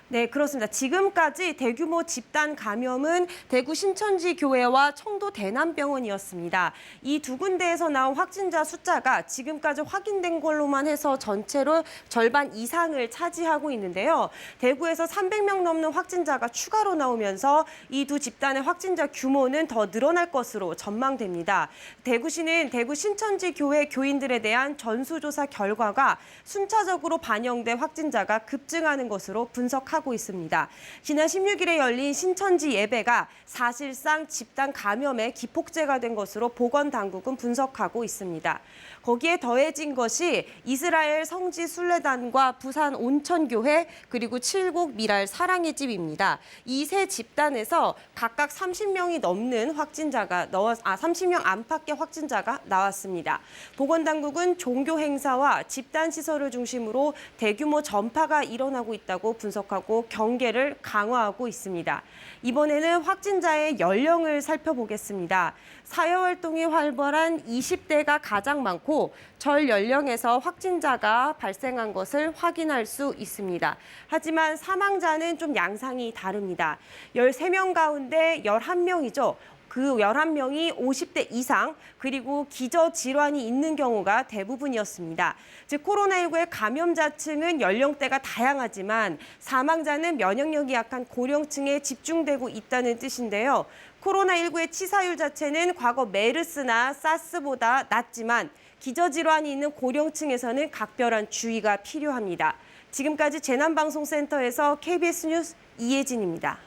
네, 그렇습니다. 지금까지 대규모 집단 감염은 대구 신천지 교회와 청도 대남병원이었습니다. 이 두 군데에서 나온 확진자 숫자가 지금까지 확인된 걸로만 해서 전체로 절반 이상을 차지하고 있는데요. 대구에서 300명 넘는 확진자가 추가로 나오면서 이 두 집단의 확진자 규모는 더 늘어날 것으로 전망됩니다. 대구시는 대구 신천지 교회 교인들에 대한 전수조사 결과가 순차적으로 반영돼 확진자가 급증하는 것으로 분석하고 있습니다. 지난 16일에 열린 신천지 예배가 사실상 집단 감염의 기폭제가 된 것으로 보건당국은 분석하고 있습니다. 거기에 더해진 것이 이스라엘 성지 순례단과 부산 온천교회 그리고 칠곡 미랄 사랑의 집입니다. 이 세 집단에서 각각 30명이 넘는 확진자가 30명 안팎의 확진자가 나왔습니다. 보건당국은 종교 행사와 집단 시설을 중심으로 대규모 전파가 일어나고 있다고 분석하고 경계를 강화하고 있습니다. 이번에는 확진자의 연령을 살펴보겠습니다. 사회활동이 활발한 20대가 가장 많고 절 연령에서 확진자가 발생한 것을 확인할 수 있습니다. 하지만 사망자는 좀 양상이 다릅니다. 13명 가운데 11명이죠. 그 11명이 50대 이상 그리고 기저질환이 있는 경우가 대부분이었습니다. 즉 코로나19의 감염자층은 연령대가 다양하지만 사망자는 면역력이 약한 고령층에 집중되고 있다는 뜻인데요. 코로나19의 치사율 자체는 과거 메르스나 사스보다 낮지만 기저질환이 있는 고령층에서는 각별한 주의가 필요합니다. 지금까지 재난방송센터에서 KBS 뉴스 이혜진입니다.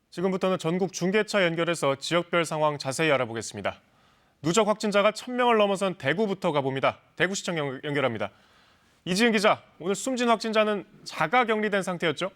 지금부터는 전국 중계차 연결해서 지역별 상황 자세히 알아보겠습니다. 누적 확진자가 1,000명을 넘어선 대구부터 가봅니다. 대구시청 연결합니다. 이지은 기자, 오늘 숨진 확진자는 자가 격리된 상태였죠?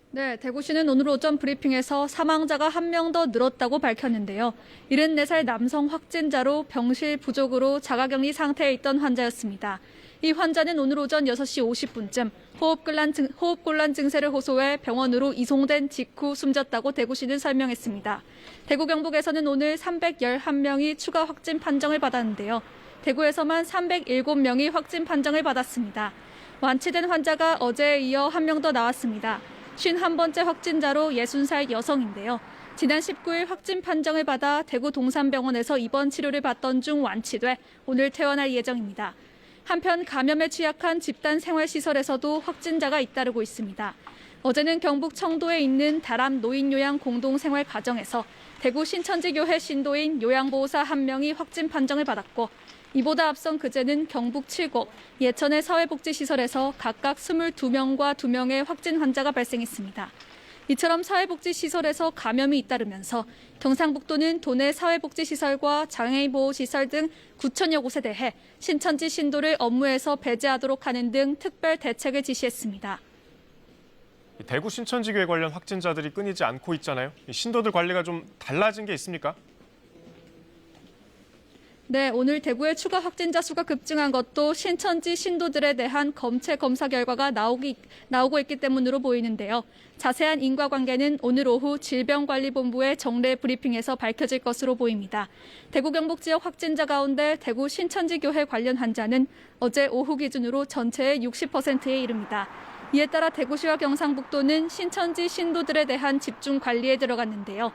네, 대구시는 오늘 오전 브리핑에서 사망자가 1명 더 늘었다고 밝혔는데요. 74살 남성 확진자로 병실 부족으로 자가격리 상태에 있던 환자였습니다. 이 환자는 오늘 오전 6시 50분쯤 호흡곤란 증세를 호소해 병원으로 이송된 직후 숨졌다고 대구시는 설명했습니다. 대구 경북에서는 오늘 311명이 추가 확진 판정을 받았는데요. 대구에서만 307명이 확진 판정을 받았습니다. 완치된 환자가 어제에 이어 1명 더 나왔습니다. 51번째 확진자로 60살 여성인데요. 지난 19일 확진 판정을 받아 대구 동산병원에서 입원 치료를 받던 중 완치돼 오늘 퇴원할 예정입니다. 한편 감염에 취약한 집단 생활시설에서도 확진자가 잇따르고 있습니다. 어제는 경북 청도에 있는 다람 노인요양 공동생활가정에서 대구 신천지교회 신도인 요양보호사 1명이 확진 판정을 받았고 이보다 앞선 그제는 경북 칠곡, 예천의 사회복지시설에서 각각 22명과 2명의 확진 환자가 발생했습니다. 이처럼 사회복지시설에서 감염이 잇따르면서 경상북도는 도내 사회복지시설과 장애인보호시설 등 9천여 곳에 대해 신천지 신도를 업무에서 배제하도록 하는 등 특별 대책을 지시했습니다. 대구 신천지교회 관련 확진자들이 끊이지 않고 있잖아요. 신도들 관리가 좀 달라진 게 있습니까? 네, 오늘 대구의 추가 확진자 수가 급증한 것도 신천지 신도들에 대한 검체 검사 결과가 나오고 있기 때문으로 보이는데요. 자세한 인과관계는 오늘 오후 질병관리본부의 정례 브리핑에서 밝혀질 것으로 보입니다. 대구 경북 지역 확진자 가운데 대구 신천지교회 관련 환자는 어제 오후 기준으로 전체의 60%에 이릅니다. 이에 따라 대구시와 경상북도는 신천지 신도들에 대한 집중 관리에 들어갔는데요.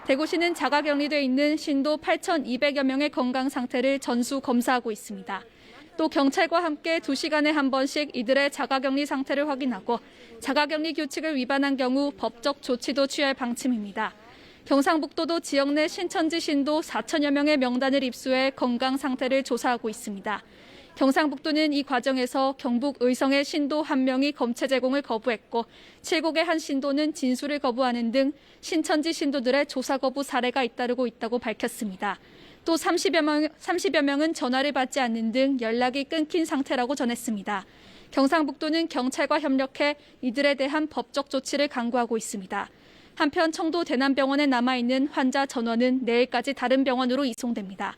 대구시는 자가격리돼 있는 신도 8,200여 명의 건강 상태를 전수 검사하고 있습니다. 또 경찰과 함께 2시간에 한 번씩 이들의 자가격리 상태를 확인하고 자가격리 규칙을 위반한 경우 법적 조치도 취할 방침입니다. 경상북도도 지역 내 신천지 신도 4천여 명의 명단을 입수해 건강 상태를 조사하고 있습니다. 경상북도는 이 과정에서 경북 의성의 신도 1명이 검체 제공을 거부했고 칠곡의 한 신도는 진술을 거부하는 등 신천지 신도들의 조사 거부 사례가 잇따르고 있다고 밝혔습니다. 또 30여 명은 전화를 받지 않는 등 연락이 끊긴 상태라고 전했습니다. 경상북도는 경찰과 협력해 이들에 대한 법적 조치를 강구하고 있습니다. 한편 청도 대남병원에 남아있는 환자 전원은 내일까지 다른 병원으로 이송됩니다.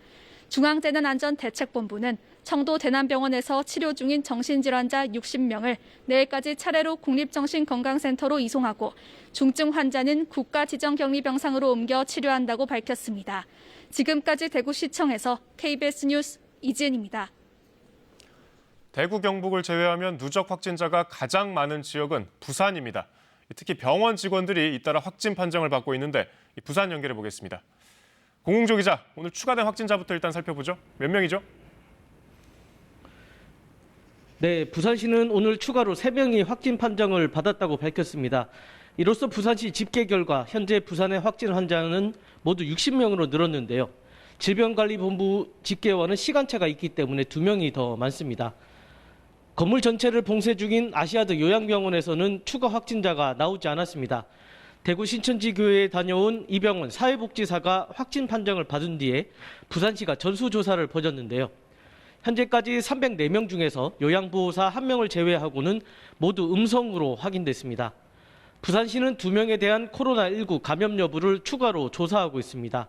중앙재난안전대책본부는 청도 대남병원에서 치료 중인 정신질환자 60명을 내일까지 차례로 국립정신건강센터로 이송하고 중증 환자는 국가지정격리병상으로 옮겨 치료한다고 밝혔습니다. 지금까지 대구시청에서 KBS 뉴스 이지은입니다. 대구 경북을 제외하면 누적 확진자가 가장 많은 지역은 부산입니다. 특히 병원 직원들이 잇따라 확진 판정을 받고 있는데 부산 연결해 보겠습니다. 공홍조 기자, 오늘 추가된 확진자부터 일단 살펴보죠. 몇 명이죠? 네, 부산시는 오늘 추가로 3명이 확진 판정을 받았다고 밝혔습니다. 이로써 부산시 집계 결과 현재 부산의 확진 환자는 모두 60명으로 늘었는데요. 질병관리본부 집계와는 시간차가 있기 때문에 2명이 더 많습니다. 건물 전체를 봉쇄 중인 아시아드 요양병원에서는 추가 확진자가 나오지 않았습니다. 대구 신천지교회에 다녀온 이 병원 사회복지사가 확진 판정을 받은 뒤에 부산시가 전수조사를 벌였는데요. 현재까지 304명 중에서 요양보호사 1명을 제외하고는 모두 음성으로 확인됐습니다. 부산시는 2명에 대한 코로나19 감염 여부를 추가로 조사하고 있습니다.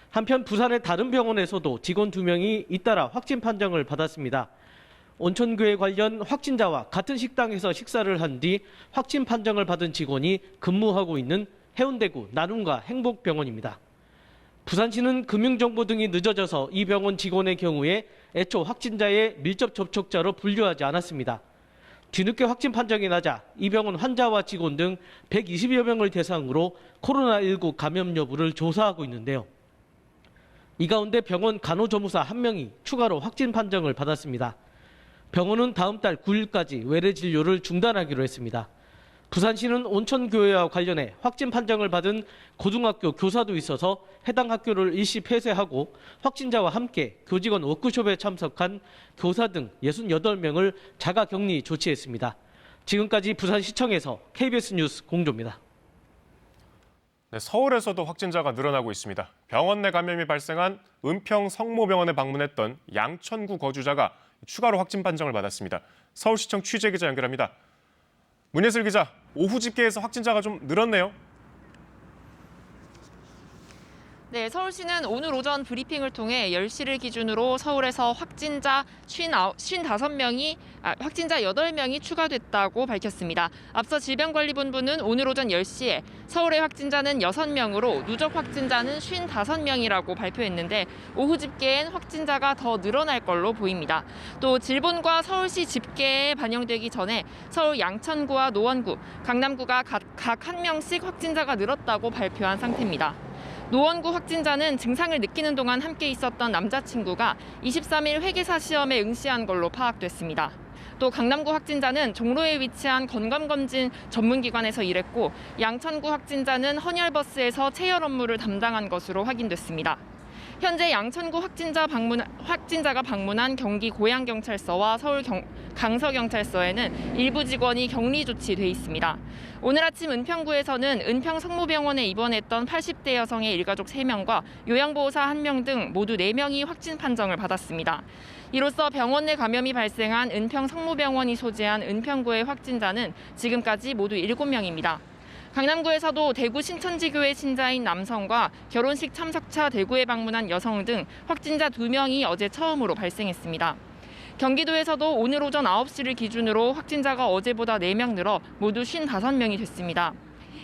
한편 부산의 다른 병원에서도 직원 2명이 잇따라 확진 판정을 받았습니다. 온천교회 관련 확진자와 같은 식당에서 식사를 한 뒤 확진 판정을 받은 직원이 근무하고 있는 해운대구 나눔과 행복병원입니다. 부산시는 금융정보 등이 늦어져서 이 병원 직원의 경우에 애초 확진자의 밀접 접촉자로 분류하지 않았습니다. 뒤늦게 확진 판정이 나자 이 병원 환자와 직원 등 120여 명을 대상으로 코로나19 감염 여부를 조사하고 있는데요. 이 가운데 병원 간호조무사 1명이 추가로 확진 판정을 받았습니다. 병원은 다음 달 9일까지 외래 진료를 중단하기로 했습니다. 부산시는 온천교회와 관련해 확진 판정을 받은 고등학교 교사도 있어서 해당 학교를 일시 폐쇄하고 확진자와 함께 교직원 워크숍에 참석한 교사 등 68명을 자가격리 조치했습니다. 지금까지 부산시청에서 KBS 뉴스 공조입니다. 네, 서울에서도 확진자가 늘어나고 있습니다. 병원 내 감염이 발생한 은평 성모병원에 방문했던 양천구 거주자가 추가로 확진 판정을 받았습니다. 서울시청 취재기자 연결합니다. 문예슬 기자, 오후 집계에서 확진자가 좀 늘었네요. 네, 서울시는 오늘 오전 브리핑을 통해 10시를 기준으로 서울에서 확진자 8명이 추가됐다고 밝혔습니다. 앞서 질병관리본부는 오늘 오전 10시에 서울의 확진자는 6명으로 누적 확진자는 55명이라고 발표했는데 오후 집계엔 확진자가 더 늘어날 걸로 보입니다. 또 질본과 서울시 집계에 반영되기 전에 서울 양천구와 노원구, 강남구가 각 1명씩 확진자가 늘었다고 발표한 상태입니다. 노원구 확진자는 증상을 느끼는 동안 함께 있었던 남자친구가 23일 회계사 시험에 응시한 걸로 파악됐습니다. 또 강남구 확진자는 종로에 위치한 건강검진 전문기관에서 일했고 양천구 확진자는 헌혈버스에서 체열 업무를 담당한 것으로 확인됐습니다. 현재 양천구 확진자가 방문한 경기 고양경찰서와 서울 강서경찰서에는 일부 직원이 격리 조치돼 있습니다. 오늘 아침 은평구에서는 은평 성모병원에 입원했던 80대 여성의 일가족 3명과 요양보호사 1명 등 모두 4명이 확진 판정을 받았습니다. 이로써 병원 내 감염이 발생한 은평 성모병원이 소재한 은평구의 확진자는 지금까지 모두 7명입니다. 강남구에서도 대구 신천지교회 신자인 남성과 결혼식 참석차 대구에 방문한 여성 등 확진자 2명이 어제 처음으로 발생했습니다. 경기도에서도 오늘 오전 9시를 기준으로 확진자가 어제보다 4명 늘어 모두 55명이 됐습니다.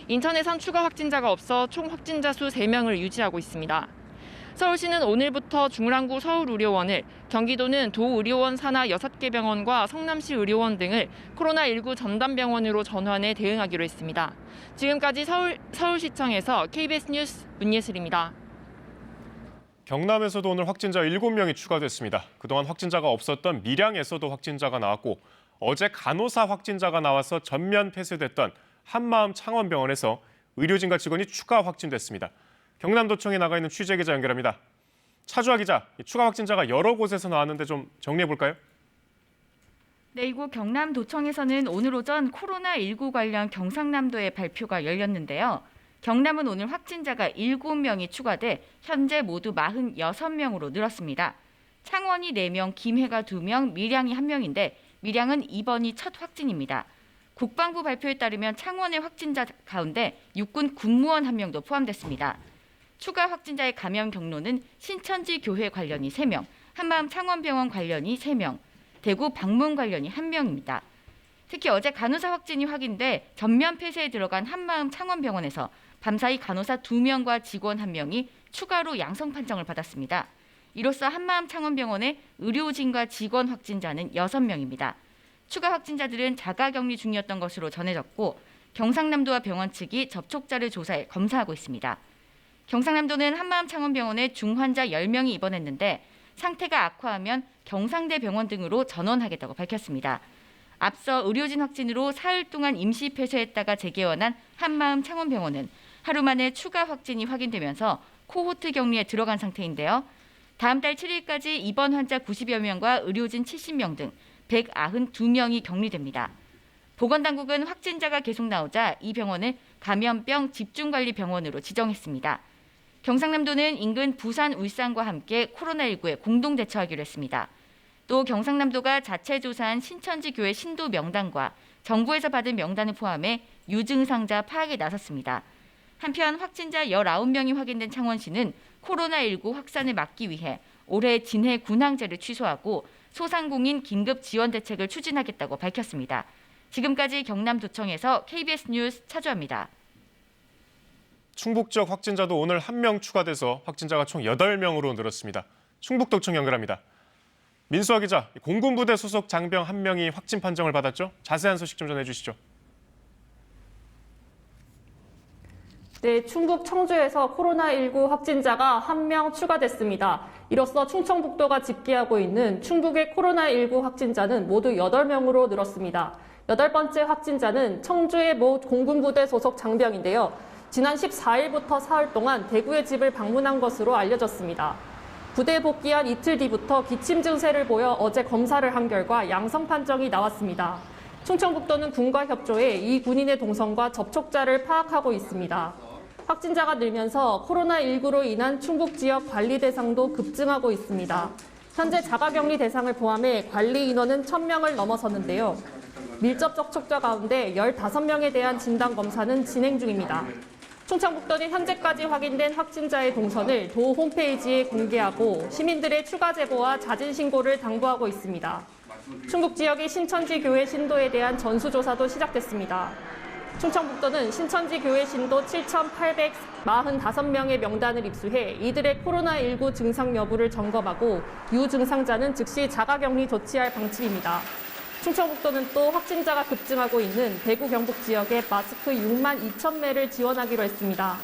인천에선 추가 확진자가 없어 총 확진자 수 3명을 유지하고 있습니다. 서울시는 오늘부터 중랑구 서울의료원을, 경기도는 도의료원 산하 6개 병원과 성남시 의료원 등을 코로나19 전담병원으로 전환해 대응하기로 했습니다. 지금까지 서울시청에서 KBS 뉴스 문예슬입니다. 경남에서도 오늘 확진자 7명이 추가됐습니다. 그동안 확진자가 없었던 밀양에서도 확진자가 나왔고 어제 간호사 확진자가 나와서 전면 폐쇄됐던 한마음 창원병원에서 의료진과 직원이 추가 확진됐습니다. 경남도청에 나가 있는 취재기자 연결합니다. 차주아 기자, 추가 확진자가 여러 곳에서 나왔는데 좀 정리해볼까요? 네, 이곳 경남도청에서는 오늘 오전 코로나19 관련 경상남도의 발표가 열렸는데요. 경남은 오늘 확진자가 7명이 추가돼 현재 모두 46명으로 늘었습니다. 창원이 4명, 김해가 2명, 밀양이 1명인데 밀양은 이번이 첫 확진입니다. 국방부 발표에 따르면 창원의 확진자 가운데 육군 군무원 1명도 포함됐습니다. 추가 확진자의 감염 경로는 신천지 교회 관련이 3명, 한마음 창원병원 관련이 3명, 대구 방문 관련이 1명입니다. 특히 어제 간호사 확진이 확인돼 전면 폐쇄에 들어간 한마음 창원병원에서 밤사이 간호사 2명과 직원 1명이 추가로 양성 판정을 받았습니다. 이로써 한마음 창원병원의 의료진과 직원 확진자는 6명입니다. 추가 확진자들은 자가격리 중이었던 것으로 전해졌고 경상남도와 병원 측이 접촉자를 조사해 검사하고 있습니다. 경상남도는 한마음 창원병원에 중환자 10명이 입원했는데 상태가 악화하면 경상대 병원 등으로 전원하겠다고 밝혔습니다. 앞서 의료진 확진으로 사흘 동안 임시 폐쇄했다가 재개원한 한마음 창원병원은 하루 만에 추가 확진이 확인되면서 코호트 격리에 들어간 상태인데요. 다음 달 7일까지 입원 환자 90여 명과 의료진 70명 등 192명이 격리됩니다. 보건당국은 확진자가 계속 나오자 이 병원을 감염병 집중관리병원으로 지정했습니다. 경상남도는 인근 부산, 울산과 함께 코로나19에 공동 대처하기로 했습니다. 또 경상남도가 자체 조사한 신천지 교회 신도 명단과 정부에서 받은 명단을 포함해 유증상자 파악에 나섰습니다. 한편 확진자 19명이 확인된 창원시는 코로나19 확산을 막기 위해 올해 진해 군항제를 취소하고 소상공인 긴급 지원 대책을 추진하겠다고 밝혔습니다. 지금까지 경남도청에서 KBS 뉴스 차주아입니다. 충북 지역 확진자도 오늘 1명 추가돼서 확진자가 총 8명으로 늘었습니다. 충북도청 연결합니다. 민수아 기자, 공군부대 소속 장병 1명이 확진 판정을 받았죠? 자세한 소식 좀 전해주시죠. 네, 충북 청주에서 코로나19 확진자가 1명 추가됐습니다. 이로써 충청북도가 집계하고 있는 충북의 코로나19 확진자는 모두 8명으로 늘었습니다. 8번째 확진자는 청주의 모 공군부대 소속 장병인데요. 지난 14일부터 사흘 동안 대구의 집을 방문한 것으로 알려졌습니다. 부대에 복귀한 이틀 뒤부터 기침 증세를 보여 어제 검사를 한 결과 양성 판정이 나왔습니다. 충청북도는 군과 협조해 이 군인의 동선과 접촉자를 파악하고 있습니다. 확진자가 늘면서 코로나19로 인한 충북 지역 관리 대상도 급증하고 있습니다. 현재 자가격리 대상을 포함해 관리 인원은 1,000명을 넘어섰는데요. 밀접 접촉자 가운데 15명에 대한 진단검사는 진행 중입니다. 충청북도는 현재까지 확인된 확진자의 동선을 도 홈페이지에 공개하고 시민들의 추가 제보와 자진 신고를 당부하고 있습니다. 충북 지역의 신천지 교회 신도에 대한 전수조사도 시작됐습니다. 충청북도는 신천지 교회 신도 7,845명의 명단을 입수해 이들의 코로나19 증상 여부를 점검하고 유증상자는 즉시 자가격리 조치할 방침입니다. 충청북도는 또 확진자가 급증하고 있는 대구 경북 지역에 마스크 6만 2천 매를 지원하기로 했습니다.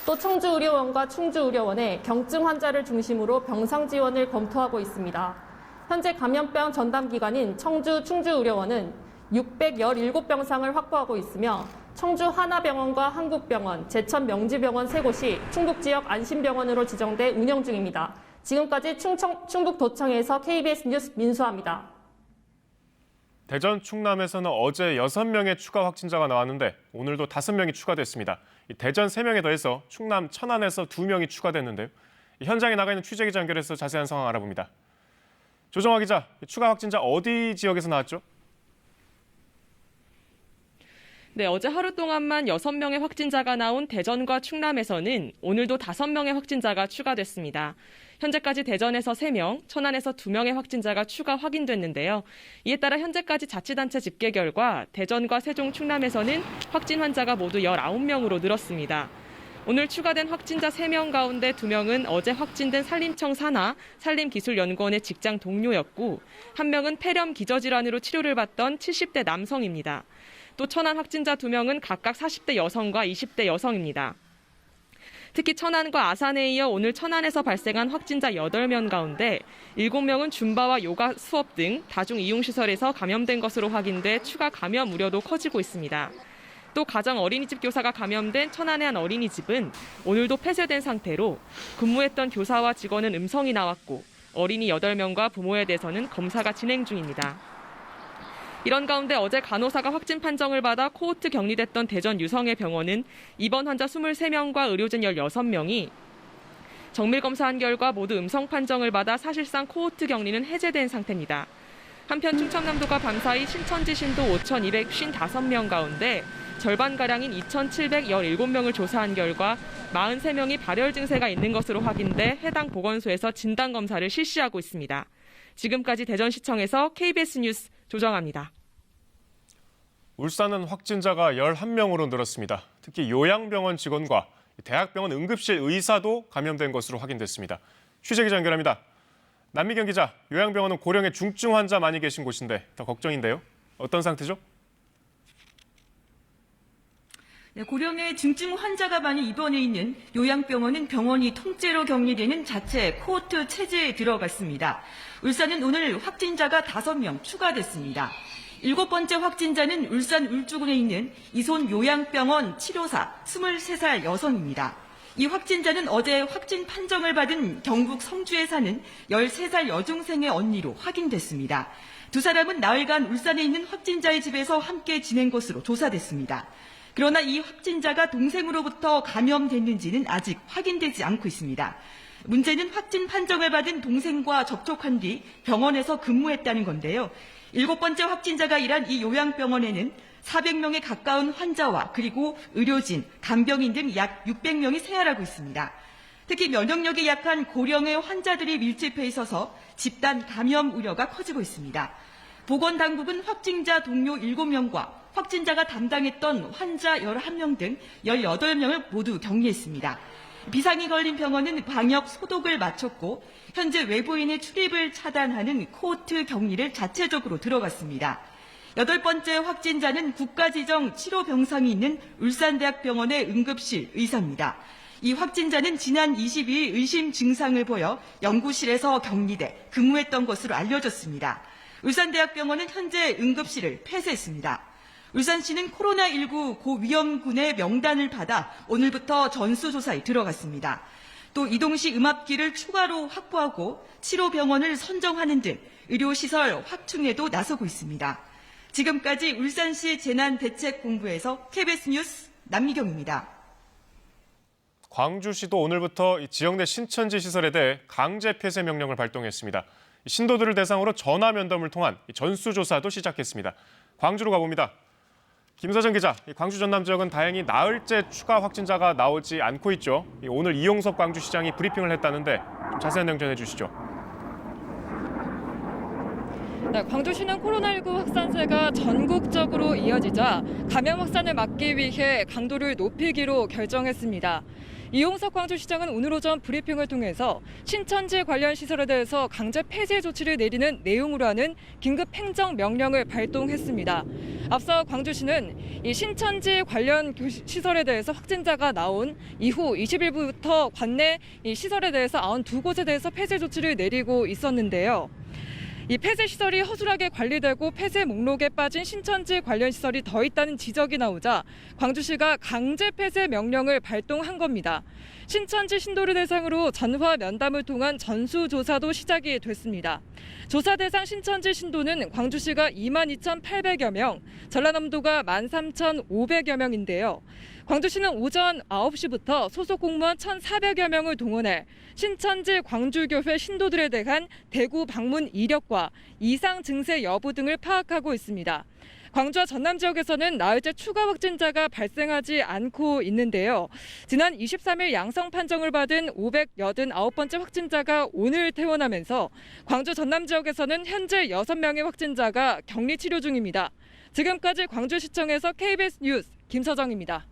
또 청주의료원과 충주의료원에 경증 환자를 중심으로 병상 지원을 검토하고 있습니다. 현재 감염병 전담 기관인 청주 충주의료원은 617병상을 확보하고 있으며 청주 하나병원과 한국병원, 제천 명지병원 3곳이 충북 지역 안심병원으로 지정돼 운영 중입니다. 지금까지 충북도청에서 KBS 뉴스 민수아입니다. 대전 충남에서는 어제 6명의 추가 확진자가 나왔는데 오늘도 5명이 추가됐습니다. 대전 3명에 더해서 충남 천안에서 2명이 추가됐는데요. 현장에 나가 있는 취재기자 연결해서 자세한 상황 알아봅니다. 조정화 기자, 추가 확진자 어디 지역에서 나왔죠? 네, 어제 하루 동안만 6명의 확진자가 나온 대전과 충남에서는 오늘도 5명의 확진자가 추가됐습니다. 현재까지 대전에서 3명, 천안에서 2명의 확진자가 추가 확인됐는데요. 이에 따라 현재까지 자치단체 집계 결과 대전과 세종, 충남에서는 확진 환자가 모두 19명으로 늘었습니다. 오늘 추가된 확진자 3명 가운데 2명은 어제 확진된 산림청 산하 산림기술연구원의 직장 동료였고 1명은 폐렴 기저질환으로 치료를 받던 70대 남성입니다. 또 천안 확진자 2명은 각각 40대 여성과 20대 여성입니다. 특히 천안과 아산에 이어 오늘 천안에서 발생한 확진자 8명 가운데 7명은 줌바와 요가 수업 등 다중이용시설에서 감염된 것으로 확인돼 추가 감염 우려도 커지고 있습니다. 또 가정 어린이집 교사가 감염된 천안의 한 어린이집은 오늘도 폐쇄된 상태로 근무했던 교사와 직원은 음성이 나왔고 어린이 8명과 부모에 대해서는 검사가 진행 중입니다. 이런 가운데 어제 간호사가 확진 판정을 받아 코호트 격리됐던 대전 유성의 병원은 입원 환자 23명과 의료진 16명이 정밀검사한 결과 모두 음성 판정을 받아 사실상 코호트 격리는 해제된 상태입니다. 한편 충청남도가 밤사이 신천지 신도 5,255명 가운데 절반가량인 2,717명을 조사한 결과 43명이 발열 증세가 있는 것으로 확인돼 해당 보건소에서 진단검사를 실시하고 있습니다. 지금까지 대전시청에서 KBS 뉴스 조정합니다. 울산은 확진자가 11명으로 늘었습니다. 특히 요양병원 직원과 대학병원 응급실 의사도 감염된 것으로 확인됐습니다. 취재기자 연결합니다. 남미경 기자, 요양병원은 고령의 중증 환자 많이 계신 곳인데 더 걱정인데요. 어떤 상태죠? 네, 고령의 중증 환자가 많이 입원해 있는 요양병원은 병원이 통째로 격리되는 자체 코호트 체제에 들어갔습니다. 울산은 오늘 확진자가 5명 추가됐습니다. 7번째 확진자는 울산 울주군에 있는 이손 요양병원 치료사 23살 여성입니다. 이 확진자는 어제 확진 판정을 받은 경북 성주에 사는 13살 여중생의 언니로 확인됐습니다. 두 사람은 나흘간 울산에 있는 확진자의 집에서 함께 지낸 것으로 조사됐습니다. 그러나 이 확진자가 동생으로부터 감염됐는지는 아직 확인되지 않고 있습니다. 문제는 확진 판정을 받은 동생과 접촉한 뒤 병원에서 근무했다는 건데요. 7번째 확진자가 일한 이 요양병원에는 400명에 가까운 환자와 그리고 의료진, 간병인 등 약 600명이 생활하고 있습니다. 특히 면역력이 약한 고령의 환자들이 밀집해 있어서 집단 감염 우려가 커지고 있습니다. 보건당국은 확진자 동료 7명과 확진자가 담당했던 환자 11명 등 18명을 모두 격리했습니다. 비상이 걸린 병원은 방역 소독을 마쳤고 현재 외부인의 출입을 차단하는 코호트 격리를 자체적으로 들어갔습니다. 8번째 확진자는 국가지정 치료병상이 있는 울산대학병원의 응급실 의사입니다. 이 확진자는 지난 22일 의심 증상을 보여 연구실에서 격리돼 근무했던 것으로 알려졌습니다. 울산대학병원은 현재 응급실을 폐쇄했습니다. 울산시는 코로나19 고위험군의 명단을 받아 오늘부터 전수조사에 들어갔습니다. 또 이동시 음압기를 추가로 확보하고 치료병원을 선정하는 등 의료시설 확충에도 나서고 있습니다. 지금까지 울산시 재난대책본부에서 KBS 뉴스 남미경입니다. 광주시도 오늘부터 지역 내 신천지 시설에 대해 강제 폐쇄 명령을 발동했습니다. 신도들을 대상으로 전화 면담을 통한 전수조사도 시작했습니다. 광주로 가봅니다. 김서정 기자, 광주 전남 지역은 다행히 나흘째 추가 확진자가 나오지 않고 있죠. 오늘 이용섭 광주시장이 브리핑을 했다는데 좀 자세한 내용 전해주시죠. 네, 광주시는 코로나19 확산세가 전국적으로 이어지자 감염 확산을 막기 위해 강도를 높이기로 결정했습니다. 이용석 광주시장은 오늘 오전 브리핑을 통해서 신천지 관련 시설에 대해서 강제 폐쇄 조치를 내리는 내용으로 하는 긴급 행정 명령을 발동했습니다. 앞서 광주시는 이 신천지 관련 시설에 대해서 확진자가 나온 이후 20일부터 관내 이 시설에 대해서 92곳에 대해서 폐쇄 조치를 내리고 있었는데요. 이 폐쇄 시설이 허술하게 관리되고 폐쇄 목록에 빠진 신천지 관련 시설이 더 있다는 지적이 나오자 광주시가 강제 폐쇄 명령을 발동한 겁니다. 신천지 신도를 대상으로 전화 면담을 통한 전수조사도 시작이 됐습니다. 조사 대상 신천지 신도는 광주시가 22,800여 명, 전라남도가 13,500여 명인데요. 광주시는 오전 9시부터 소속 공무원 1,400여 명을 동원해 신천지 광주교회 신도들에 대한 대구 방문 이력과 이상 증세 여부 등을 파악하고 있습니다. 광주와 전남 지역에서는 나흘째 추가 확진자가 발생하지 않고 있는데요. 지난 23일 양성 판정을 받은 589번째 확진자가 오늘 퇴원하면서 광주 전남 지역에서는 현재 6명의 확진자가 격리 치료 중입니다. 지금까지 광주시청에서 KBS 뉴스 김서정입니다.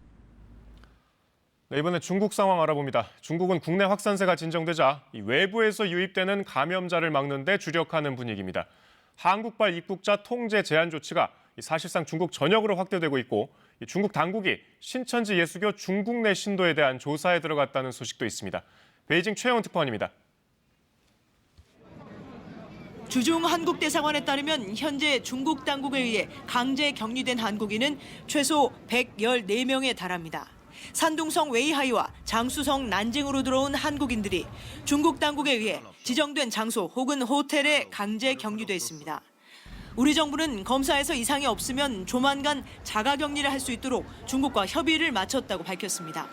네, 이번에 중국 상황 알아봅니다. 중국은 국내 확산세가 진정되자 외부에서 유입되는 감염자를 막는 데 주력하는 분위기입니다. 한국발 입국자 통제 제한 조치가 사실상 중국 전역으로 확대되고 있고 중국 당국이 신천지 예수교 중국 내 신도에 대한 조사에 들어갔다는 소식도 있습니다. 베이징 최영훈 특파원입니다. 주중 한국 대사관에 따르면 현재 중국 당국에 의해 강제 격리된 한국인은 최소 114명에 달합니다. 산둥성 웨이하이와 장쑤성 난징으로 들어온 한국인들이 중국 당국에 의해 지정된 장소 혹은 호텔에 강제 격리돼 있습니다. 우리 정부는 검사에서 이상이 없으면 조만간 자가격리를 할 수 있도록 중국과 협의를 마쳤다고 밝혔습니다.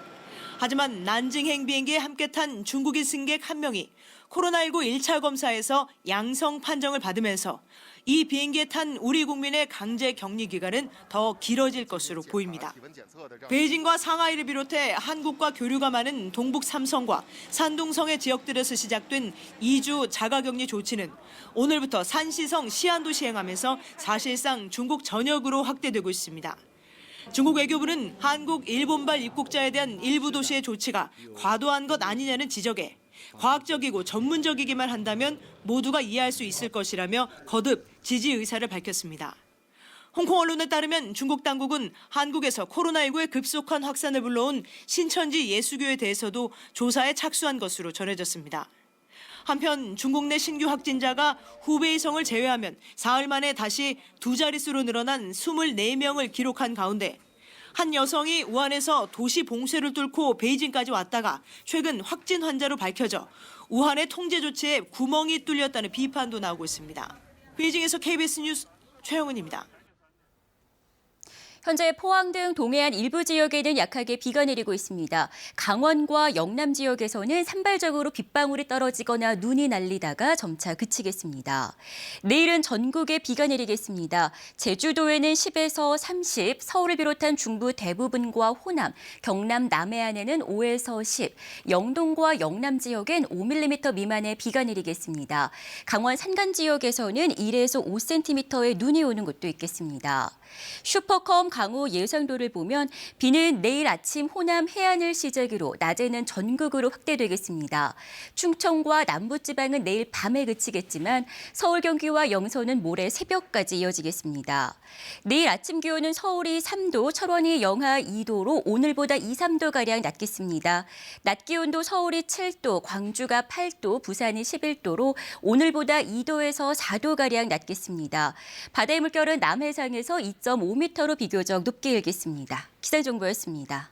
하지만 난징행 비행기에 함께 탄 중국인 승객 1명이 코로나19 1차 검사에서 양성 판정을 받으면서 이 비행기에 탄 우리 국민의 강제 격리 기간은 더 길어질 것으로 보입니다. 베이징과 상하이를 비롯해 한국과 교류가 많은 동북 삼성과 산둥성의 지역들에서 시작된 2주 자가격리 조치는 오늘부터 산시성 시안도 시행하면서 사실상 중국 전역으로 확대되고 있습니다. 중국 외교부는 한국, 일본발 입국자에 대한 일부 도시의 조치가 과도한 것 아니냐는 지적에 과학적이고 전문적이기만 한다면 모두가 이해할 수 있을 것이라며 거듭 지지 의사를 밝혔습니다. 홍콩 언론에 따르면 중국 당국은 한국에서 코로나19의 급속한 확산을 불러온 신천지 예수교에 대해서도 조사에 착수한 것으로 전해졌습니다. 한편 중국 내 신규 확진자가 후베이성을 제외하면 사흘 만에 다시 두 자릿수로 늘어난 24명을 기록한 가운데 한 여성이 우한에서 도시 봉쇄를 뚫고 베이징까지 왔다가 최근 확진 환자로 밝혀져 우한의 통제 조치에 구멍이 뚫렸다는 비판도 나오고 있습니다. 베이징에서 KBS 뉴스 최영은입니다. 현재 포항 등 동해안 일부 지역에는 약하게 비가 내리고 있습니다. 강원과 영남 지역에서는 산발적으로 빗방울이 떨어지거나 눈이 날리다가 점차 그치겠습니다. 내일은 전국에 비가 내리겠습니다. 제주도에는 10에서 30, 서울을 비롯한 중부 대부분과 호남, 경남 남해안에는 5에서 10, 영동과 영남 지역엔 5mm 미만의 비가 내리겠습니다. 강원 산간 지역에서는 1에서 5cm의 눈이 오는 곳도 있겠습니다. 슈퍼컴 강우 예상도를 보면 비는 내일 아침 호남 해안을 시작으로 낮에는 전국으로 확대되겠습니다. 충청과 남부지방은 내일 밤에 그치겠지만 서울, 경기와 영서는 모레 새벽까지 이어지겠습니다. 내일 아침 기온은 서울이 3도, 철원이 영하 2도로 오늘보다 2, 3도가량 낮겠습니다. 낮 기온도 서울이 7도, 광주가 8도, 부산이 11도로 오늘보다 2도에서 4도가량 낮겠습니다. 바다의 물결은 남해상에서 2.5m로 비교적 높게 일겠습니다. 기상정보였습니다.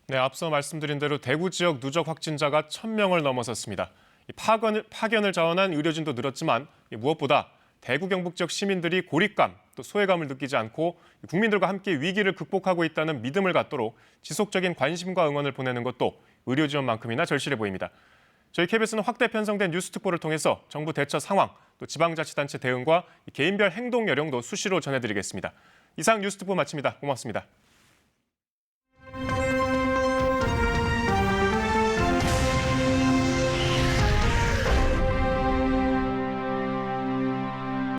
네, 앞서 말씀드린 대로 대구 지역 누적 확진자가 1,000명을 넘어섰습니다. 파견을 자원한 의료진도 늘었지만 무엇보다 대구 경북 지역 시민들이 고립감 또 소외감을 느끼지 않고 국민들과 함께 위기를 극복하고 있다는 믿음을 갖도록 지속적인 관심과 응원을 보내는 것도 의료지원만큼이나 절실해 보입니다. 저희 KBS는 확대 편성된 뉴스 특보를 통해서 정부 대처 상황, 또 지방자치단체 대응과 개인별 행동 요령도 수시로 전해드리겠습니다. 이상 뉴스 특보 마칩니다. 고맙습니다.